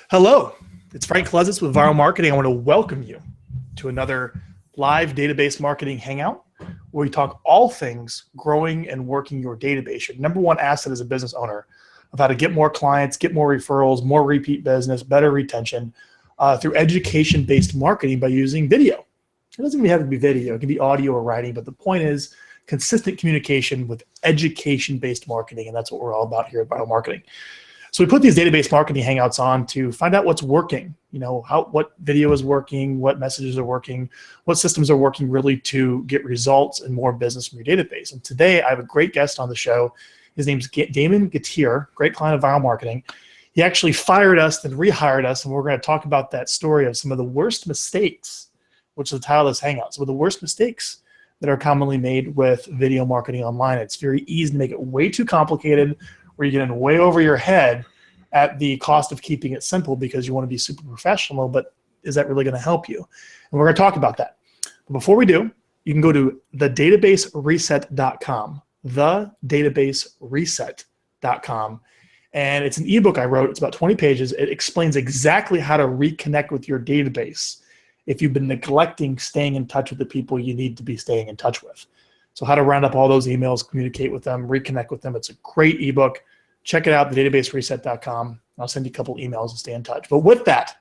Hello, it's Frank Klezitz with Vyral Marketing. I want to welcome you to another live database marketing hangout where we talk all things growing and working your database. Your number one asset as a business owner of how to get more clients, get more referrals, more repeat business, better retention through education-based marketing by using video. It doesn't even have to be video. It can be audio or writing, but the point is consistent communication with education-based marketing, and that's what we're all about here at Vyral Marketing. So we put these database marketing hangouts on to find out what's working, what video is working, what messages are working, what systems are working really to get results and more business from your database. And today I have a great guest on the show. His name's Damon Gettier, great client of Vyral Marketing. He actually fired us, then rehired us, and we're going to talk about that story of some of the worst mistakes, which is the title of this hangout. Some of the worst mistakes that are commonly made with video marketing online. It's very easy to make it way too complicated, where you get in way over your head at the cost of keeping it simple because you want to be super professional, but is that really going to help you? And we're going to talk about that. But before we do, you can go to thedatabasereset.com, thedatabasereset.com. And it's an ebook I wrote. It's about 20 pages. It explains exactly how to reconnect with your database if you've been neglecting staying in touch with the people you need to be staying in touch with. So how to round up all those emails, communicate with them, reconnect with them. It's a great ebook. Check it out, thedatabasereset.com. I'll send you a couple emails and stay in touch. But with that,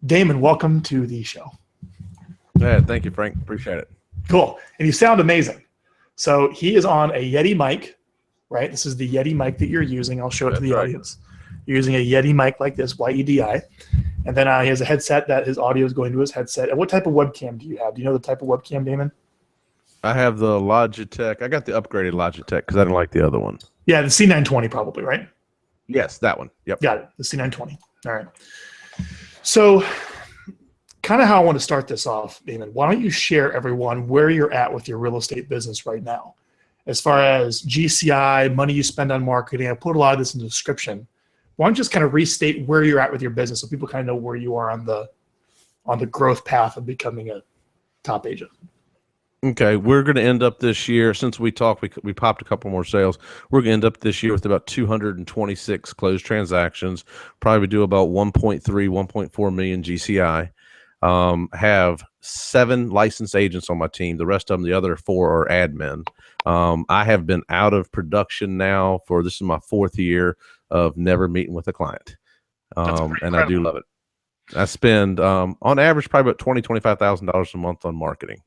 Damon, welcome to the show. Yeah, thank you, Frank. Appreciate it. Cool. And you sound amazing. So he is on a Yeti mic, right? This is the Yeti mic that you're using. I'll show it to the audience. You're using a Yeti mic like this, Y-E-D-I. And then he has a headset that his audio is going to his headset. And what type of webcam do you have? Do you know the type of webcam, Damon? I have the Logitech. I got the upgraded Logitech because I didn't like the other one. Yeah, the C920 probably, right? Yes, that one. Yep. Got it, the C920. All right. So kind of how I want to start this off, Damon, why don't you share everyone where you're at with your real estate business right now? As far as GCI, money you spend on marketing, I put a lot of this in the description. Why don't you just kind of restate where you're at with your business so people kind of know where you are on the growth path of becoming a top agent? Okay, we're going to end up this year, since we talked, we popped a couple more sales. We're going to end up this year with about 226 closed transactions, probably do about 1.3, 1.4 million GCI. Have 7 licensed agents on my team. The rest of them, the other 4 are admin. I have been out of production now this is my 4th year of never meeting with a client. And I do love it. I spend, on average, probably about $20,000, $25,000 a month on marketing.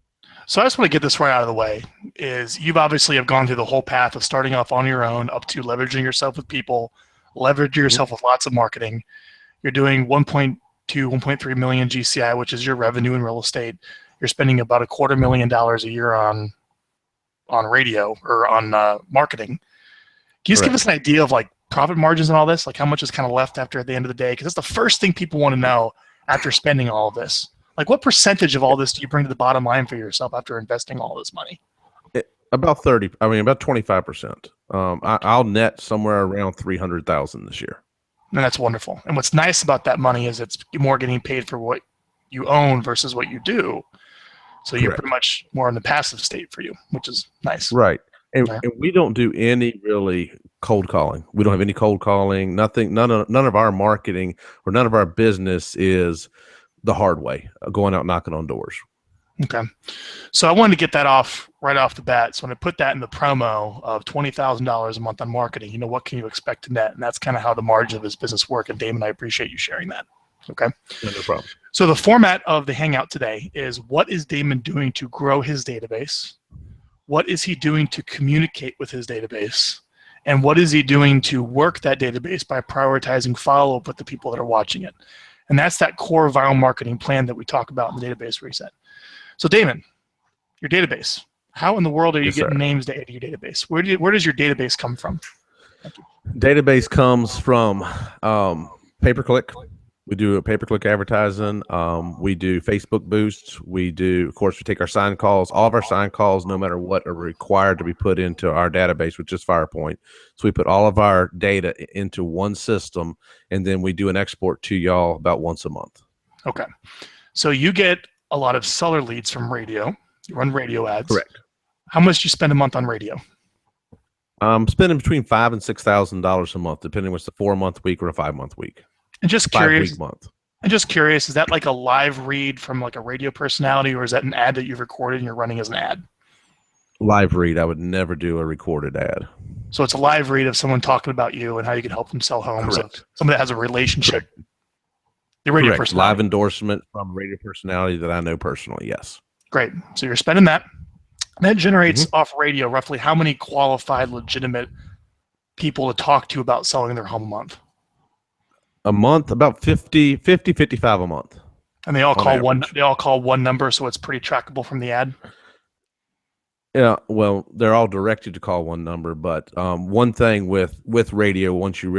So I just want to get this right out of the way, is you've obviously have gone through the whole path of starting off on your own up to leveraging yourself with people, leveraging yourself with lots of marketing. You're doing 1.2, 1.3 million GCI, which is your revenue in real estate. You're spending about $250,000 a year on radio or on marketing. Can you just give us an idea of like profit margins and all this? Like how much is kind of left after at the end of the day? Because that's the first thing people want to know after spending all of this. Like what percentage of all this do you bring to the bottom line for yourself after investing all this money? About 25%. I'll net somewhere around 300,000 this year. And that's wonderful. And what's nice about that money is it's more getting paid for what you own versus what you do. So you're pretty much more in the passive state for you, which is nice. Right. And we don't do any really cold calling. We don't have any cold calling, nothing, none of our marketing or none of our business is the hard way, going out knocking on doors. Okay. So I wanted to get that right off the bat. So when I put that in the promo of $20,000 a month on marketing, what can you expect to net? And that's kind of how the margin of his business work. And Damon, I appreciate you sharing that. Okay. No problem. So the format of the hangout today is what is Damon doing to grow his database? What is he doing to communicate with his database? And what is he doing to work that database by prioritizing follow-up with the people that are watching it? And that's that core viral marketing plan that we talk about in the database reset. So Damon, your database, how in the world are you getting names to add to your database? Where does your database come from? Thank you. Database comes from pay-per-click. We do a pay-per-click advertising. We do Facebook boosts. We do, of course, we take our sign calls. All of our sign calls, no matter what, are required to be put into our database, which is FirePoint. So we put all of our data into one system, and then we do an export to y'all about once a month. Okay. So you get a lot of seller leads from radio. You run radio ads. Correct. How much do you spend a month on radio? I'm spending between $5,000 and $6,000 a month, depending on if it's a 4-month week or a 5-month week. And just 5 curious, week month. is that like a live read from like a radio personality, or is that an ad that you've recorded and you're running as an ad? Live read. I would never do a recorded ad. So it's a live read of someone talking about you and how you can help them sell homes. Correct. Somebody that has a relationship. Correct. The radio Correct. personality. Live endorsement from a radio personality that I know personally. Yes. Great. So you're spending that. That generates off radio roughly how many qualified, legitimate people to talk to about selling their home a month? A month, about 50, 55 a month. And they all call average. one number, so it's pretty trackable from the ad. Yeah, well, they're all directed to call one number, but one thing with radio, once you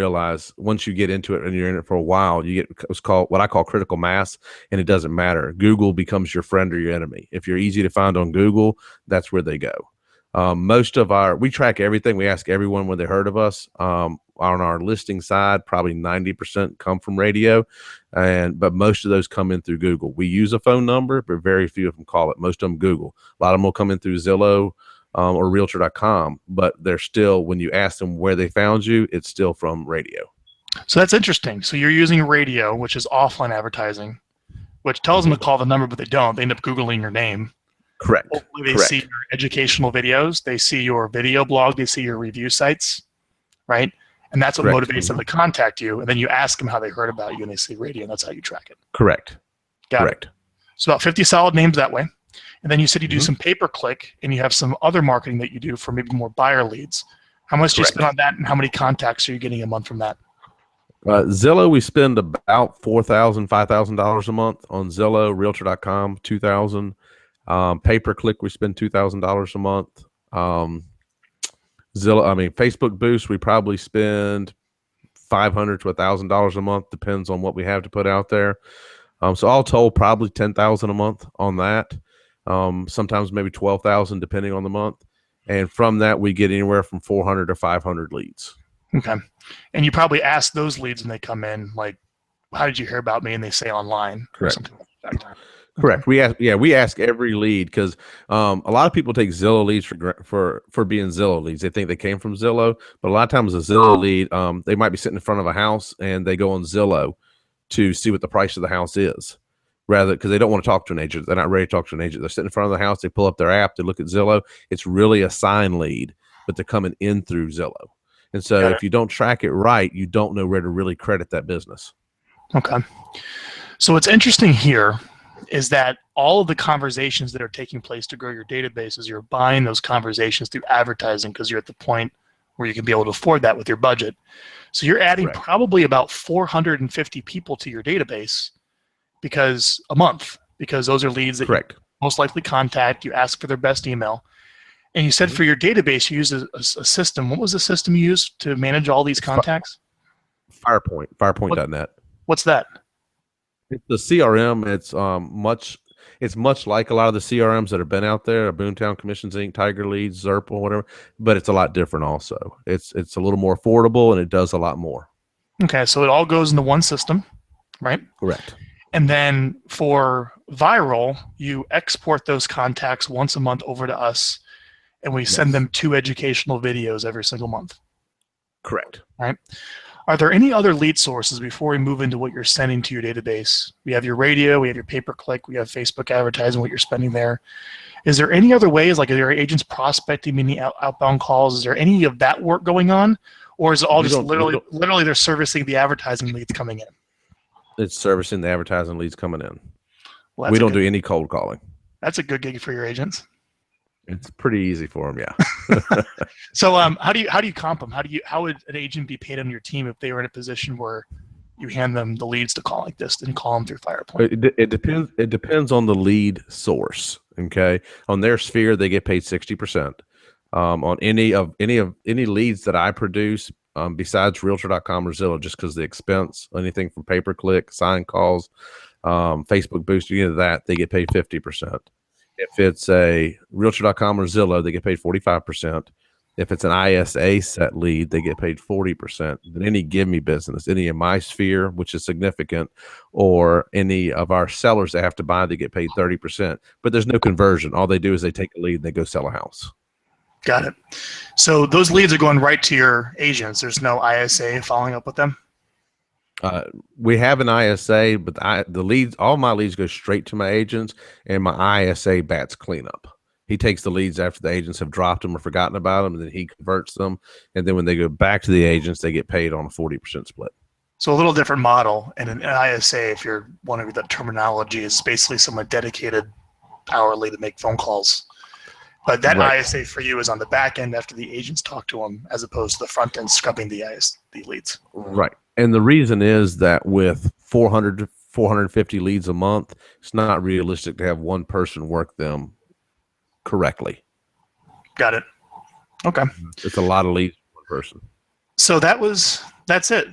get into it and you're in it for a while, you get what's called what I call critical mass, and it doesn't matter. Google becomes your friend or your enemy. If you're easy to find on Google, that's where they go. We track everything. We ask everyone when they heard of us. On our listing side, probably 90% come from radio, but most of those come in through Google. We use a phone number, but very few of them call it. Most of them Google. A lot of them will come in through Zillow or Realtor.com, but they're still, when you ask them where they found you, it's still from radio. So that's interesting. So you're using radio, which is offline advertising, which tells them to call the number, but they don't. They end up Googling your name. Correct. Hopefully they see your educational videos. They see your video blog. They see your review sites, right? And that's what motivates them to contact you. And then you ask them how they heard about you, and they see radio, and that's how you track it. Correct. Got it. So about 50 solid names that way. And then you said you do some pay-per-click, and you have some other marketing that you do for maybe more buyer leads. How much do you spend on that, and how many contacts are you getting a month from that? Zillow, we spend about $4,000, $5,000 a month on Zillow. Realtor.com, $2,000. Pay-per-click, we spend $2,000 a month. Facebook boost, we probably spend $500 to $1,000 a month, depends on what we have to put out there. So all told, probably $10,000 a month on that. Sometimes maybe $12,000 depending on the month. And from that, we get anywhere from 400 to 500 leads. Okay. And you probably ask those leads when they come in, like, how did you hear about me? And they say online. Correct. Or something like that. Correct. We ask every lead because a lot of people take Zillow leads for being Zillow leads. They think they came from Zillow, but a lot of times a Zillow lead, they might be sitting in front of a house and they go on Zillow to see what the price of the house is, rather because they don't want to talk to an agent. They're not ready to talk to an agent. They're sitting in front of the house. They pull up their app. They look at Zillow. It's really a sign lead, but they're coming in through Zillow. And so if you don't track it right, you don't know where to really credit that business. Okay. So what's interesting here is that all of the conversations that are taking place to grow your databases, you're buying those conversations through advertising because you're at the point where you can be able to afford that with your budget. So you're adding probably about 450 people to your database a month, because those are leads that you most likely contact. You ask for their best email. And you said for your database, you use a system. What was the system you used to manage all these contacts? Firepoint.net. What's that? It's the CRM. It's much like a lot of the CRMs that have been out there, Boomtown Commissions Inc., Tiger Leads, Zerp, or whatever, but it's a lot different also. It's a little more affordable, and it does a lot more. Okay, so it all goes into one system, right? Correct. And then for Vyral, you export those contacts once a month over to us, and we send them 2 educational videos every single month. Correct. All right. Are there any other lead sources before we move into what you're sending to your database? We have your radio, we have your pay-per-click, we have Facebook advertising, what you're spending there. Is there any other ways, like are there agents prospecting, meaning outbound calls? Is there any of that work going on? Or is it all just literally they're servicing the advertising leads coming in? It's servicing the advertising leads coming in. Well, we don't do any cold calling. That's a good gig for your agents. It's pretty easy for them, yeah. So how do you comp them? How would an agent be paid on your team if they were in a position where you hand them the leads to call like this and call them through Firepoint? It depends. It depends on the lead source. Okay, on their sphere, they get paid 60%. On any leads that I produce, besides Realtor.com or Zillow, just because the expense, anything from pay-per-click, sign calls, Facebook boost, any of that, they get paid 50%. If it's a Realtor.com or Zillow, they get paid 45%. If it's an ISA set lead, they get paid 40%. But any give me business, any of my sphere, which is significant, or any of our sellers that have to buy, they get paid 30%. But there's no conversion. All they do is they take a lead and they go sell a house. Got it. So those leads are going right to your agents. There's no ISA following up with them? We have an ISA, but the leads, all my leads go straight to my agents, and my ISA bats cleanup. He takes the leads after the agents have dropped them or forgotten about them, and then he converts them. And then when they go back to the agents, they get paid on a 40% split. So a little different model. And an ISA, if you're wondering the terminology, is basically someone dedicated hourly to make phone calls. But that Right. ISA for you is on the back end after the agents talk to them, as opposed to the front end scrubbing the leads. Right. And the reason is that with 400 to 450 leads a month, it's not realistic to have one person work them correctly. Got it. Okay. It's a lot of leads for one person. So that's it.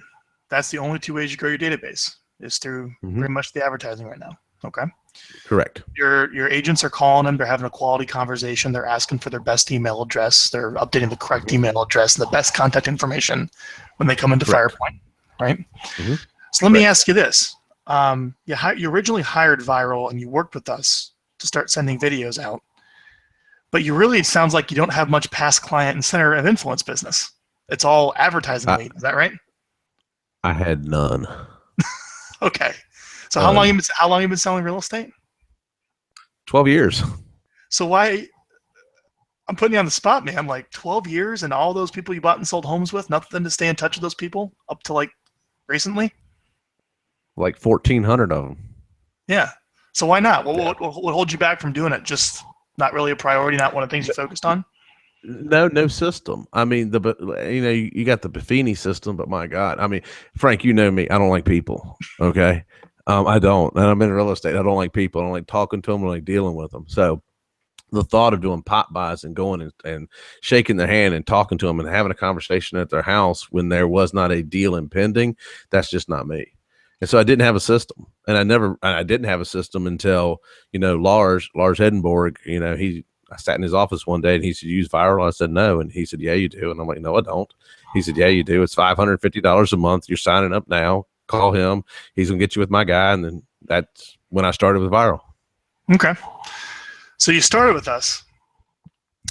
That's the only two ways you grow your database is through pretty much the advertising right now. Okay. Correct. Your agents are calling them. They're having a quality conversation. They're asking for their best email address. They're updating the correct email address and the best contact information when they come into FirePoint, right? So let me ask you this. You originally hired Vyral and you worked with us to start sending videos out, but it sounds like you don't have much past client and center of influence business. It's all advertising lead. Is that right? I had none. Okay. So how long you been selling real estate? 12 years. So why? I'm putting you on the spot, man. Like 12 years and all those people you bought and sold homes with, nothing to stay in touch with those people up to like recently? Like 1,400 of them. Yeah. So why not? What hold you back from doing it? Just not really a priority, not one of the things you focused on? No system. I mean, you got the Buffini system, but my God, I mean, Frank, you know me. I don't like people. Okay. I don't. And I'm in real estate. I don't like people. I don't like talking to them. I don't like dealing with them. So the thought of doing pop buys and going and shaking their hand and talking to them and having a conversation at their house when there was not a deal impending, that's just not me. And so I didn't have a system, and I didn't have a system until, Lars Hedenborg, I sat in his office one day and he said, "Use Vyral." I said, "No." And he said, "Yeah, you do." And I'm like, "No, I don't." He said, "Yeah, you do. It's $550 a month. You're signing up now. Call him. He's going to get you with my guy." And then that's when I started with Vyral. Okay. So you started with us.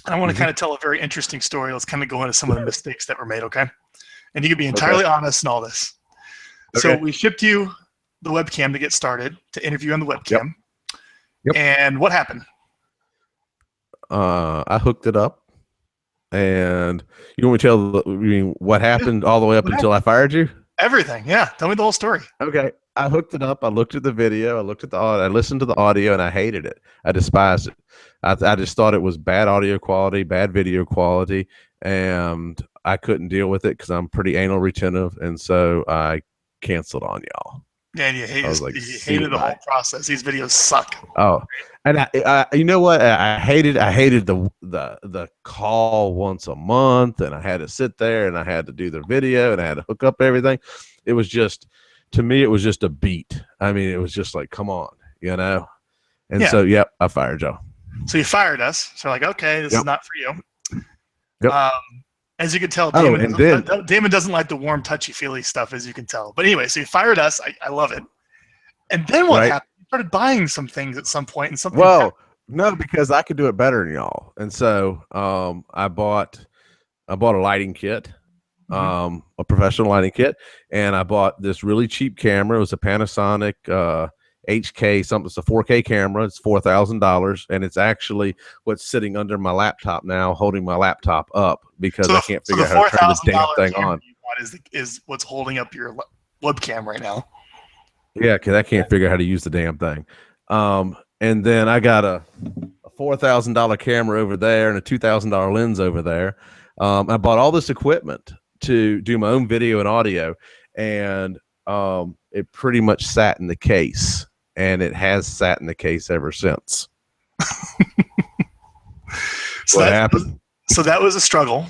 And I want to kind of tell a very interesting story. Let's kind of go into some of the mistakes that were made, okay? And you can be entirely honest in all this. Okay. So we shipped you the webcam to get started, to interview on the webcam. Yep. And what happened? I hooked it up, and you want me to tell what happened all the way up until I fired you? Everything. Yeah. Tell me the whole story. Okay. I hooked it up. I looked at the video. I looked at the audio. I listened to the audio, and I hated it. I despised it. I just thought it was bad audio quality, bad video quality, and I couldn't deal with it because I'm pretty anal retentive, and so I canceled on y'all. Yeah, and you hated the whole process. These videos suck. Oh, and I you know what? I hated the call once a month, and I had to sit there, and I had to do the video, and I had to hook up everything. It was just, to me, it was just a beat. I mean, it was just like, come on, And so, yep, I fired y'all. So you fired us. So like, okay, this is not for you. Yep. As you can tell, Damon doesn't like the warm, touchy-feely stuff, as you can tell. But anyway, so you fired us. I love it. And then what happened? You started buying some things at some point, and something. Well, no, because I could do it better than y'all. And so I bought a lighting kit, a professional lighting kit, and I bought this really cheap camera. It was a Panasonic HK something. It's a 4K camera. It's $4,000, and it's actually what's sitting under my laptop now, holding my laptop up because I can't figure out how to turn this damn thing on. Is what's holding up your webcam right now? Yeah, because I can't figure out how to use the damn thing. And then I got a $4,000 camera over there and a $2,000 lens over there. I bought all this equipment to do my own video and audio, and it pretty much sat in the case. And it has sat in the case ever since. What happened? So that was a struggle.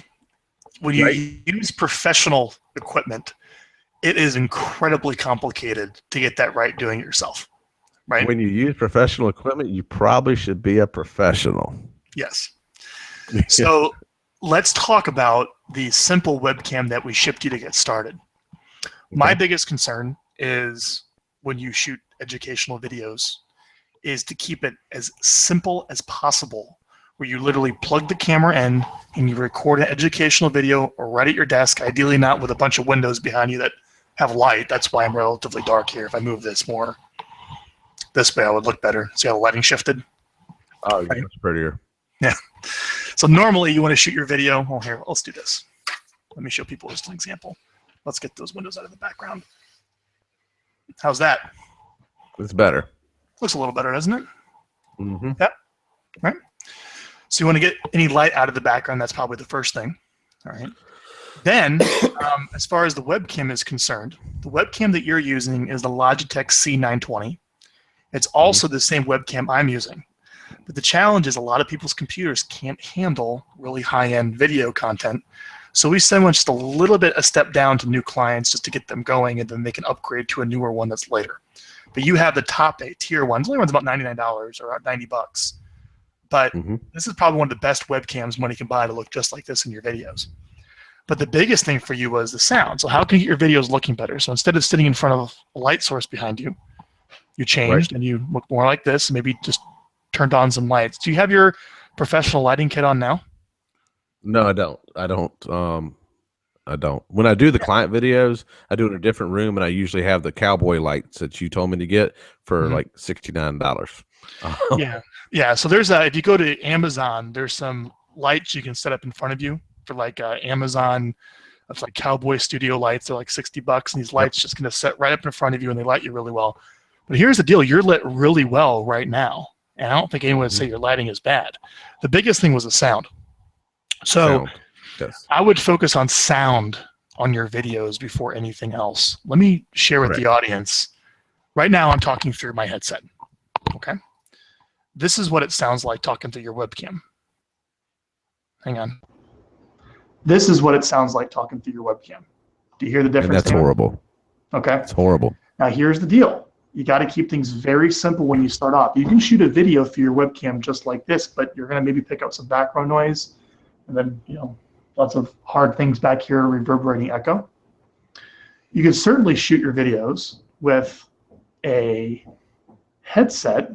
When you use professional equipment, it is incredibly complicated to get that right doing it yourself. Right? When you use professional equipment, you probably should be a professional. Yes. So let's talk about the simple webcam that we shipped you to get started. Okay. My biggest concern is when you shoot educational videos is to keep it as simple as possible, where you literally plug the camera in and you record an educational video right at your desk, ideally not with a bunch of windows behind you that have light. That's why I'm relatively dark here. If I move this more this way, I would look better. See how the lighting shifted? Oh, yeah, Right? it's prettier. Yeah. So normally you want to shoot your video. Oh, here, let's do this. Let me show people just an example. Let's get those windows out of the background. How's that? It's better. Looks a little better, doesn't it? Mm-hmm. Yep. Right. So you want to get any light out of the background. That's probably the first thing. All right. Then, as far as the webcam is concerned, the webcam that you're using is the Logitech C920. It's also the same webcam I'm using. But the challenge is a lot of people's computers can't handle really high-end video content. So we send one just a little bit a step down to new clients just to get them going, and then they can upgrade to a newer one that's later. But you have the top tier ones. The only one's about $99 or $90. But this is probably one of the best webcams money can buy to look just like this in your videos. But the biggest thing for you was the sound. So how can you get your videos looking better? So instead of sitting in front of a light source behind you, you changed and you look more like this, maybe just turned on some lights. Do you have your professional lighting kit on now? No, I don't. I don't. When I do the client videos, I do it in a different room, and I usually have the cowboy lights that you told me to get for like $69. Yeah. So there's if you go to Amazon, there's some lights you can set up in front of you for like Amazon. It's like cowboy studio lights. They're like $60, and these lights just gonna set right up in front of you, and they light you really well. But here's the deal: you're lit really well right now, and I don't think anyone would say your lighting is bad. The biggest thing was the sound. So yes. I would focus on sound on your videos before anything else. Let me share with the audience. Right now I'm talking through my headset. Okay. This is what it sounds like talking through your webcam. Hang on. This is what it sounds like talking through your webcam. Do you hear the difference? And that's horrible. Okay. It's horrible. Now here's the deal. You got to keep things very simple when you start off. You can shoot a video through your webcam just like this, but you're going to maybe pick up some background noise, and then, lots of hard things back here, reverberating echo. You can certainly shoot your videos with a headset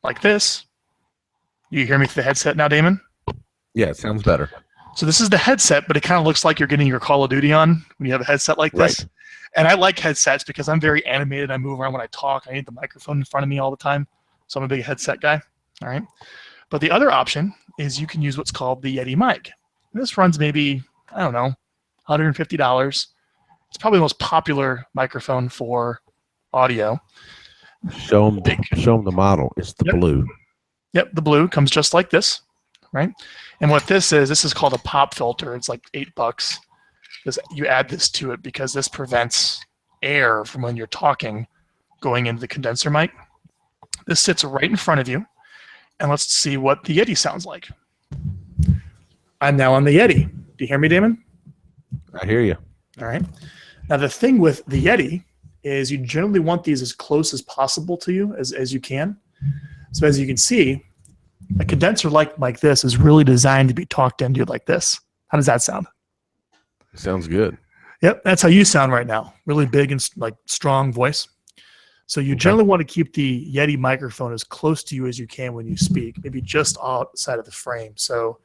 like this. You hear me through the headset now, Damon? Yeah, it sounds better. So this is the headset, but it kind of looks like you're getting your Call of Duty on when you have a headset like this. Right. And I like headsets because I'm very animated. I move around when I talk. I need the microphone in front of me all the time. So I'm a big headset guy. All right. But the other option is you can use what's called the Gettier mic. And this runs maybe, I don't know, $150. It's probably the most popular microphone for audio. Show them the model. It's the blue. Yep, the blue comes just like this, right? And what this is called a pop filter. It's like $8. You add this to it because this prevents air from when you're talking going into the condenser mic. This sits right in front of you. And let's see what the Gettier sounds like. I'm now on the Gettier. Do you hear me, Damon? I hear you. All right. Now, the thing with the Gettier is you generally want these as close as possible to you as you can. So as you can see, a condenser like this is really designed to be talked into like this. How does that sound? It sounds good. Yep, that's how you sound right now. Really big and like strong voice. So you generally want to keep the Gettier microphone as close to you as you can when you speak, maybe just outside of the frame. So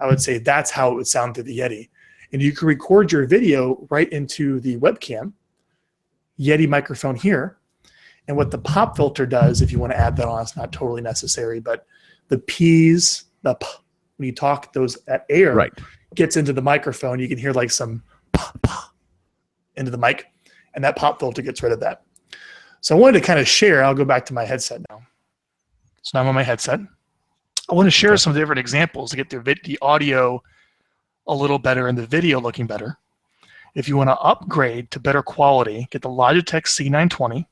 I would say that's how it would sound through the Gettier. And you can record your video right into the webcam, Gettier microphone here. And what the pop filter does, if you want to add that on, it's not totally necessary, but the P's, when you talk, that air gets into the microphone. You can hear like some pop into the mic, and that pop filter gets rid of that. So I wanted to kind of share. I'll go back to my headset now. So now I'm on my headset. I want to share some different examples to get the audio a little better and the video looking better. If you want to upgrade to better quality, get the Logitech C920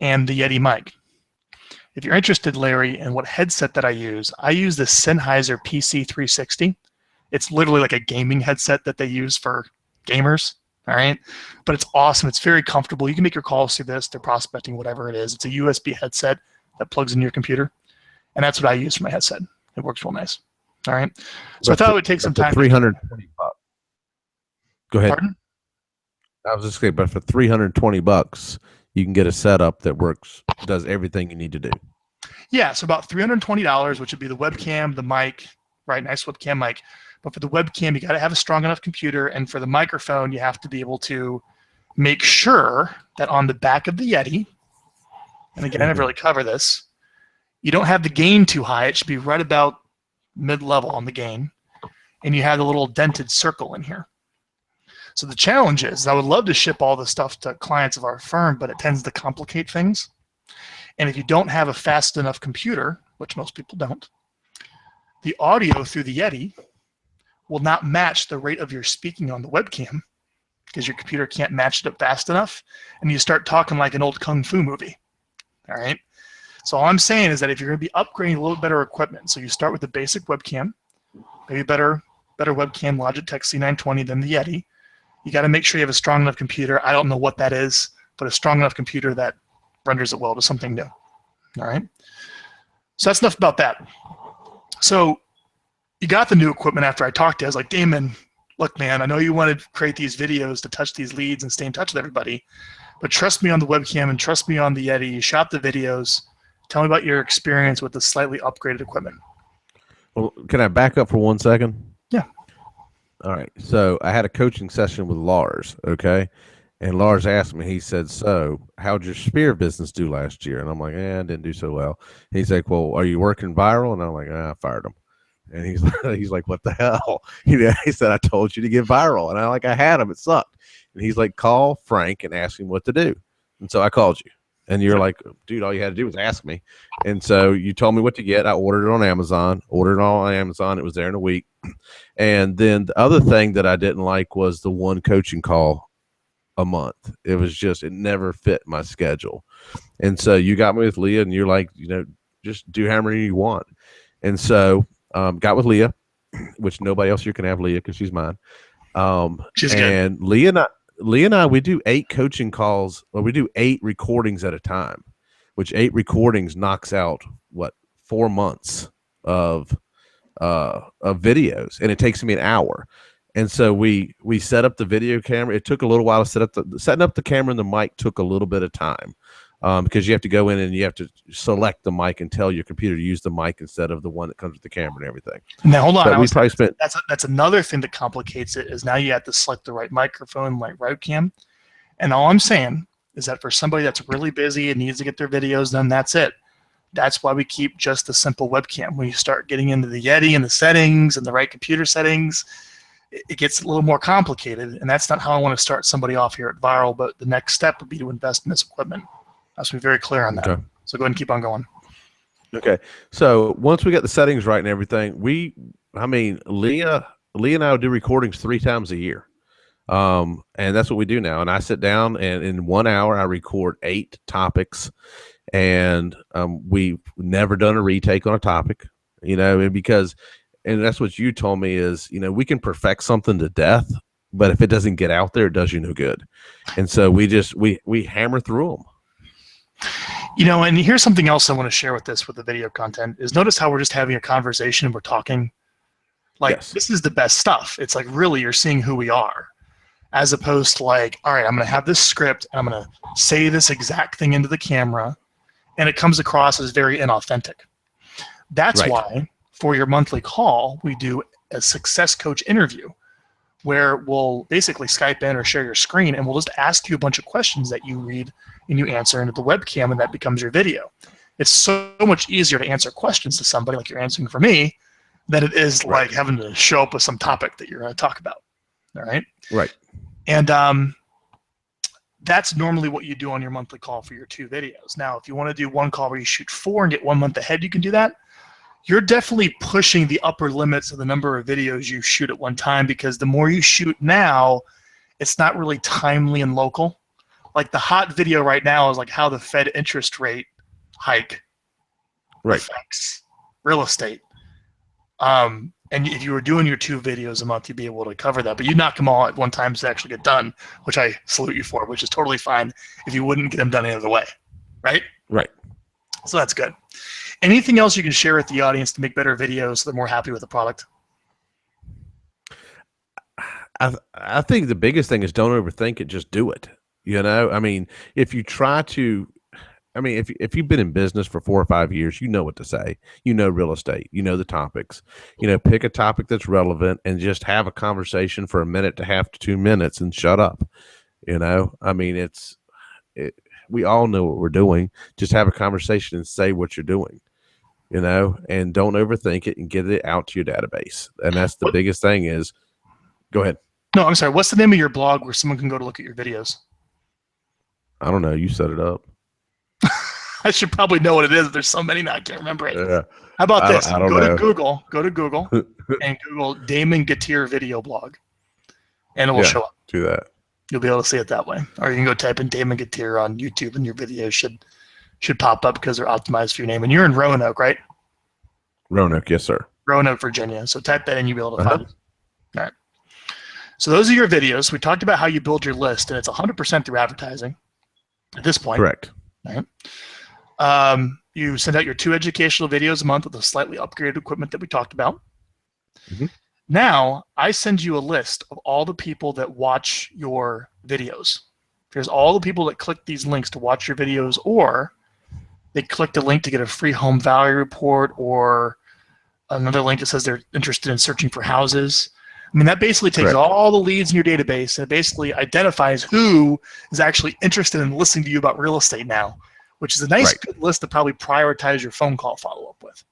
and the Gettier mic. If you're interested, Larry, in what headset that I use the Sennheiser PC360. It's literally like a gaming headset that they use for gamers. All right. But it's awesome. It's very comfortable. You can make your calls through this. They're prospecting, whatever it is. It's a USB headset that plugs in your computer. And that's what I use for my headset. It works real nice. All right. So I thought it would take some time. $320. Go ahead. Pardon? I was just saying, but for $320, you can get a setup that does everything you need to do. Yeah. So about $320, which would be the webcam, the mic, right? Nice webcam mic. But for the webcam, you got to have a strong enough computer, and for the microphone, you have to be able to make sure that on the back of the Yeti, and again, I never really cover this, you don't have the gain too high. It should be right about mid-level on the gain. And you have a little dented circle in here. So the challenge is, I would love to ship all this stuff to clients of our firm, but it tends to complicate things. And if you don't have a fast enough computer, which most people don't, the audio through the Yeti will not match the rate of your speaking on the webcam because your computer can't match it up fast enough, and you start talking like an old kung fu movie. All right. So all I'm saying is that if you're going to be upgrading a little better equipment, so you start with the basic webcam, maybe better webcam Logitech C920 than the Yeti. You got to make sure you have a strong enough computer. I don't know what that is, but a strong enough computer that renders it well to something new. All right. So that's enough about that. So you got the new equipment after I talked to you. I was like, Damon, look, man, I know you want to create these videos to touch these leads and stay in touch with everybody, but trust me on the webcam and trust me on the Yeti. You shot the videos. Tell me about your experience with the slightly upgraded equipment. Well, can I back up for 1 second? Yeah. All right. So I had a coaching session with Lars, okay? And Lars asked me, he said, so how'd your spear business do last year? And I'm like, I didn't do so well. He's like, well, are you working viral? And I'm like, I fired him. And he's like, what the hell? He said, I told you to get viral. And I had him. It sucked. And he's like, call Frank and ask him what to do. And so I called you. And you're like, dude, all you had to do was ask me. And so you told me what to get. I ordered it on Amazon. It was there in a week. And then the other thing that I didn't like was the one coaching call a month. It was just, it never fit my schedule. And so you got me with Leah, and you're like, just do how many you want. And so got with Leah, which nobody else here can have Leah because she's mine. She's and good. Leah and I, we do 8 coaching calls, or we do 8 recordings at a time, which 8 recordings knocks out 4 months of videos, and it takes me an hour. And so we set up the video camera. It took a little while to setting up the camera and the mic took a little bit of time because you have to go in and you have to select the mic and tell your computer to use the mic instead of the one that comes with the camera and everything. Now hold on, but that's another thing that complicates it is now you have to select the right microphone, like webcam. And all I'm saying is that for somebody that's really busy and needs to get their videos done, that's it. That's why we keep just the simple webcam. When you start getting into the Yeti and the settings and the right computer settings, it gets a little more complicated, and that's not how I want to start somebody off here at Vyral, but the next step would be to invest in this equipment. I have to be very clear on that. Okay. So go ahead and keep on going. Okay. So once we get the settings right and everything, Leah and I will do recordings 3 times a year. And that's what we do now. And I sit down, and in 1 hour, I record 8 topics, and we've never done a retake on a topic, and that's what you told me is, we can perfect something to death, but if it doesn't get out there, it does you no good. And so we hammer through them. And here's something else I want to share with the video content is notice how we're just having a conversation and we're talking. Like, This is the best stuff. It's like, really, you're seeing who we are, as opposed to like, all right, I'm going to have this script and I'm going to say this exact thing into the camera, and it comes across as very inauthentic. That's why for your monthly call, we do a success coach interview where we'll basically Skype in or share your screen, and we'll just ask you a bunch of questions that you read and you answer into the webcam, and that becomes your video. It's so much easier to answer questions to somebody like you're answering for me than it is like having to show up with some topic that you're going to talk about. All right? Right. And that's normally what you do on your monthly call for your 2 videos. Now, if you want to do one call where you shoot 4 and get 1 month ahead, you can do that. You're definitely pushing the upper limits of the number of videos you shoot at one time, because the more you shoot now, it's not really timely and local. Like the hot video right now is like how the Fed interest rate hike affects real estate. And if you were doing your 2 videos a month, you'd be able to cover that. But you knock them all at one time to actually get done, which I salute you for, which is totally fine if you wouldn't get them done any other way, right? Right. So that's good. Anything else you can share with the audience to make better videos so they're more happy with the product? I think the biggest thing is don't overthink it. Just do it. If you try to, if you've been in business for 4 or 5 years, you know what to say. Real estate. The topics. Pick a topic that's relevant and just have a conversation for a minute to 1.5 to 2 minutes and shut up. You know, I mean, we all know what we're doing. Just have a conversation and say what you're doing, you know, and don't overthink it and get it out to your database. And that's the What? biggest thing is, go ahead. No, I'm sorry. What's the name of your blog where someone can go to look at your videos? I don't know. You set it up. I should probably know what it is. There's so many now, I can't remember it. Yeah. How about this? I don't Go know. to Google. Go to Google and Google Damon Gettier video blog, and it will show up. Do that. You'll be able to see it that way. Or you can go type in Damon Gettier on YouTube, and your videos should pop up because they're optimized for your name. And you're in Roanoke, right? Roanoke, yes, sir. Roanoke, Virginia. So type that in, you'll be able to find it. All right. So those are your videos. We talked about how you build your list, and it's 100% through advertising at this point. Correct. All right. You send out your 2 educational videos a month with the slightly upgraded equipment that we talked about. Mm-hmm. Now, I send you a list of all the people that watch your videos. There's all the people that click these links to watch your videos, or they click the link to get a free home value report, or another link that says they're interested in searching for houses. I mean, that basically takes all the leads in your database and it basically identifies who is actually interested in listening to you about real estate now, which is a nice good list to probably prioritize your phone call follow-up with.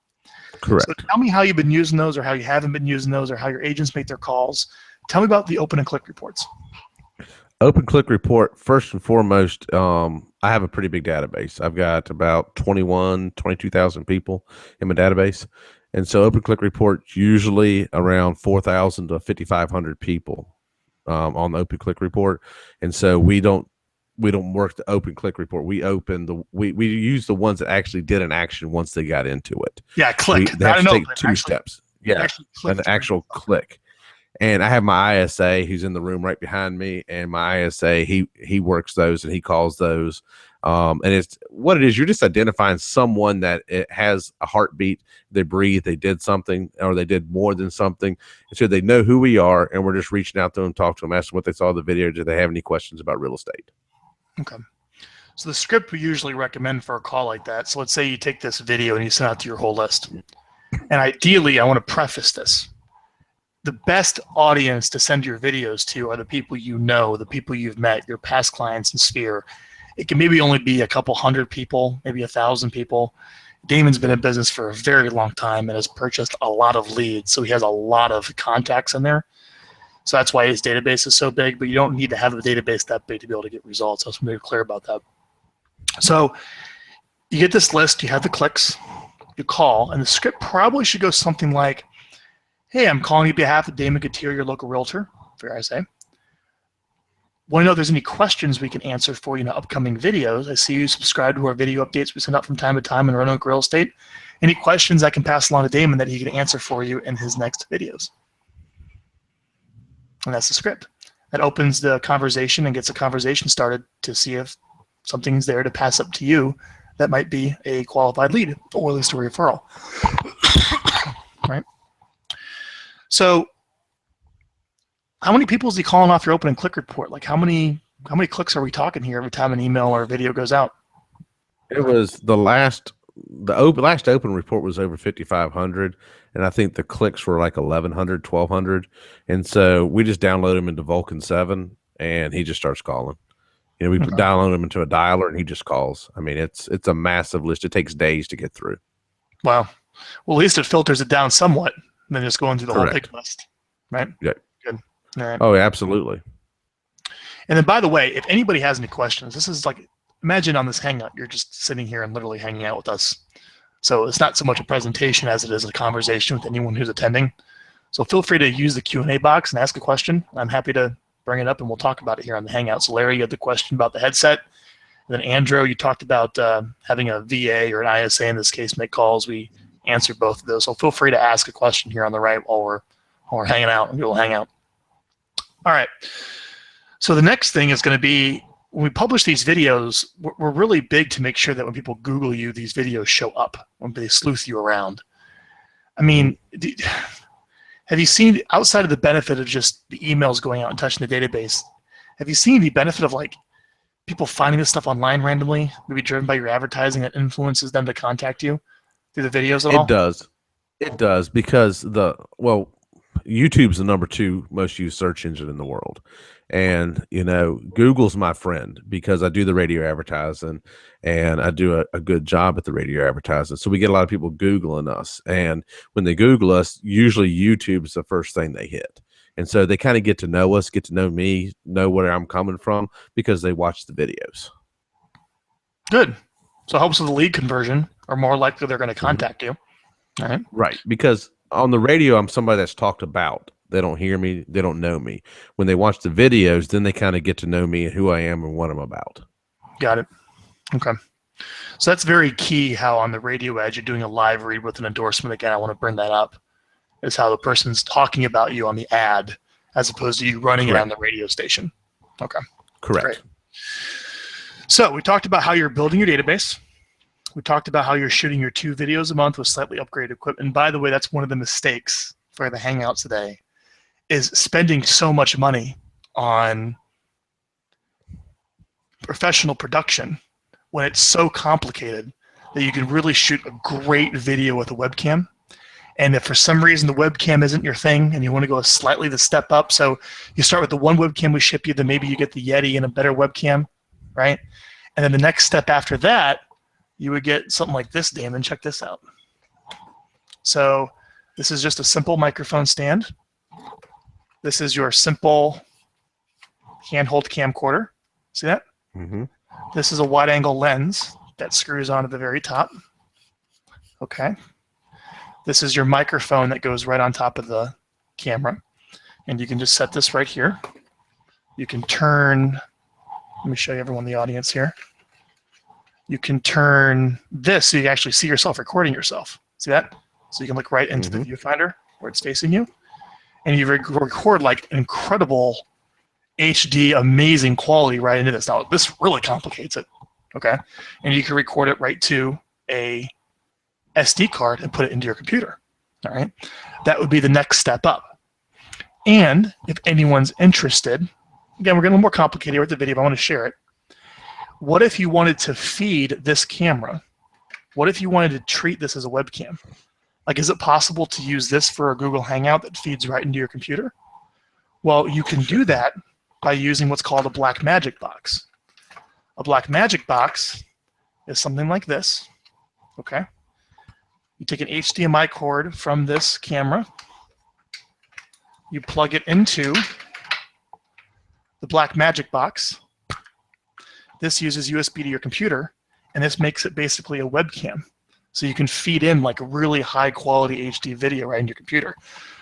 Correct. So tell me how you've been using those, or how you haven't been using those, or how your agents make their calls. Tell me about the open and click reports. Open click report, first and foremost, I have a pretty big database. I've got about 22,000 people in my database. And so open click reports usually around 4,000 to 5,500 people on the open click report. And so we don't work the open click report. We use the ones that actually did an action once they got into it. Yeah, click. They have to take 2 steps. Yeah, an actual click. And I have my ISA who's in the room right behind me, and my ISA, he works those and he calls those. And it's what it is. You're just identifying someone that it has a heartbeat. They breathe. They did something, or they did more than something. And so they know who we are, and we're just reaching out to them, talk to them, ask them what they saw in the video. Do they have any questions about real estate? Okay. So the script we usually recommend for a call like that. So let's say you take this video and you send it out to your whole list. And ideally, I want to preface this. The best audience to send your videos to are the people you know, the people you've met, your past clients in Sphere. It can maybe only be a couple hundred people, maybe 1,000 people. Damon's been in business for a very long time and has purchased a lot of leads, so he has a lot of contacts in there. So that's why his database is so big, but you don't need to have a database that big to be able to get results. I was very clear about that. So you get this list, you have the clicks, you call, and the script probably should go something like, hey, I'm calling you on behalf of Damon Gettier, your local realtor, fair I say. Want to know if there's any questions we can answer for you in upcoming videos. I see you subscribe to our video updates we send out from time to time in Roanoke Real Estate. Any questions I can pass along to Damon that he can answer for you in his next videos? And that's the script. That opens the conversation and gets a conversation started to see if something's there to pass up to you that might be a qualified lead, or at least a referral. Right? So how many people is he calling off your open and click report? Like how many clicks are we talking here every time an email or a video goes out? It was the last open report was over 5,500, and I think the clicks were like 1,100, 1,200. And so we just download him into Vulcan 7, and he just starts calling. You know, we download him into a dialer, and he just calls. I mean, it's a massive list. It takes days to get through. Wow. Well, at least it filters it down somewhat than just going through the whole big list, right? Yeah. Good. All right. Oh, absolutely. And then, by the way, if anybody has any questions, this is like, imagine on this Hangout, you're just sitting here and literally hanging out with us. So it's not so much a presentation as it is a conversation with anyone who's attending. So feel free to use the Q&A box and ask a question. I'm happy to bring it up, and we'll talk about it here on the Hangout. So Larry, you had the question about the headset. And then Andrew, you talked about having a VA or an ISA in this case make calls. We answered both of those. So feel free to ask a question here on the right while we're hanging out, and we'll hang out. All right. So the next thing is going to be, when we publish these videos, we're really big to make sure that when people Google you, these videos show up, when they sleuth you around. I mean, have you seen, outside of the benefit of just the emails going out and touching the database, have you seen the benefit of like people finding this stuff online randomly, maybe driven by your advertising that influences them to contact you through the videos at all? It does. It does, because YouTube's the #2 most used search engine in the world. And, Google's my friend because I do the radio advertising and I do a good job at the radio advertising. So we get a lot of people Googling us. And when they Google us, usually YouTube is the first thing they hit. And so they kind of get to know us, get to know me, know where I'm coming from because they watch the videos. Good. So it helps with the lead conversion, or more likely they're going to contact you. All right. Right. Because on the radio, I'm somebody that's talked about. They don't hear me. They don't know me. When they watch the videos, then they kind of get to know me and who I am and what I'm about. Got it. Okay. So that's very key, how on the radio ad you're doing a live read with an endorsement. Again, I want to bring that up, is how the person's talking about you on the ad as opposed to you running it on the radio station. Okay. Correct. Great. So we talked about how you're building your database. We talked about how you're shooting your 2 videos a month with slightly upgraded equipment. And by the way, that's one of the mistakes for the Hangouts today, is spending so much money on professional production when it's so complicated that you can really shoot a great video with a webcam. And if for some reason the webcam isn't your thing and you want to go slightly the step up, so you start with the one webcam we ship you, then maybe you get the Yeti and a better webcam, right? And then the next step after that, you would get something like this, Damon. Check this out. So this is just a simple microphone stand. This is your simple handheld camcorder. See that? Mm-hmm. This is a wide-angle lens that screws onto the very top. Okay. This is your microphone that goes right on top of the camera. And you can just set this right here. You can turn, let me show you everyone in the audience here. You can turn this so you can actually see yourself recording yourself. See that? So you can look right into the viewfinder where it's facing you. And you record like incredible HD, amazing quality right into this. Now, this really complicates it, okay? And you can record it right to a SD card and put it into your computer, all right? That would be the next step up. And if anyone's interested, again, we're getting a little more complicated with the video, but I want to share it. What if you wanted to feed this camera? What if you wanted to treat this as a webcam? Like, is it possible to use this for a Google Hangout that feeds right into your computer? Well, you can do that by using what's called a black magic box. A black magic box is something like this, okay? You take an HDMI cord from this camera, you plug it into the black magic box. This uses USB to your computer, and this makes it basically a webcam. So you can feed in like a really high quality HD video right in your computer.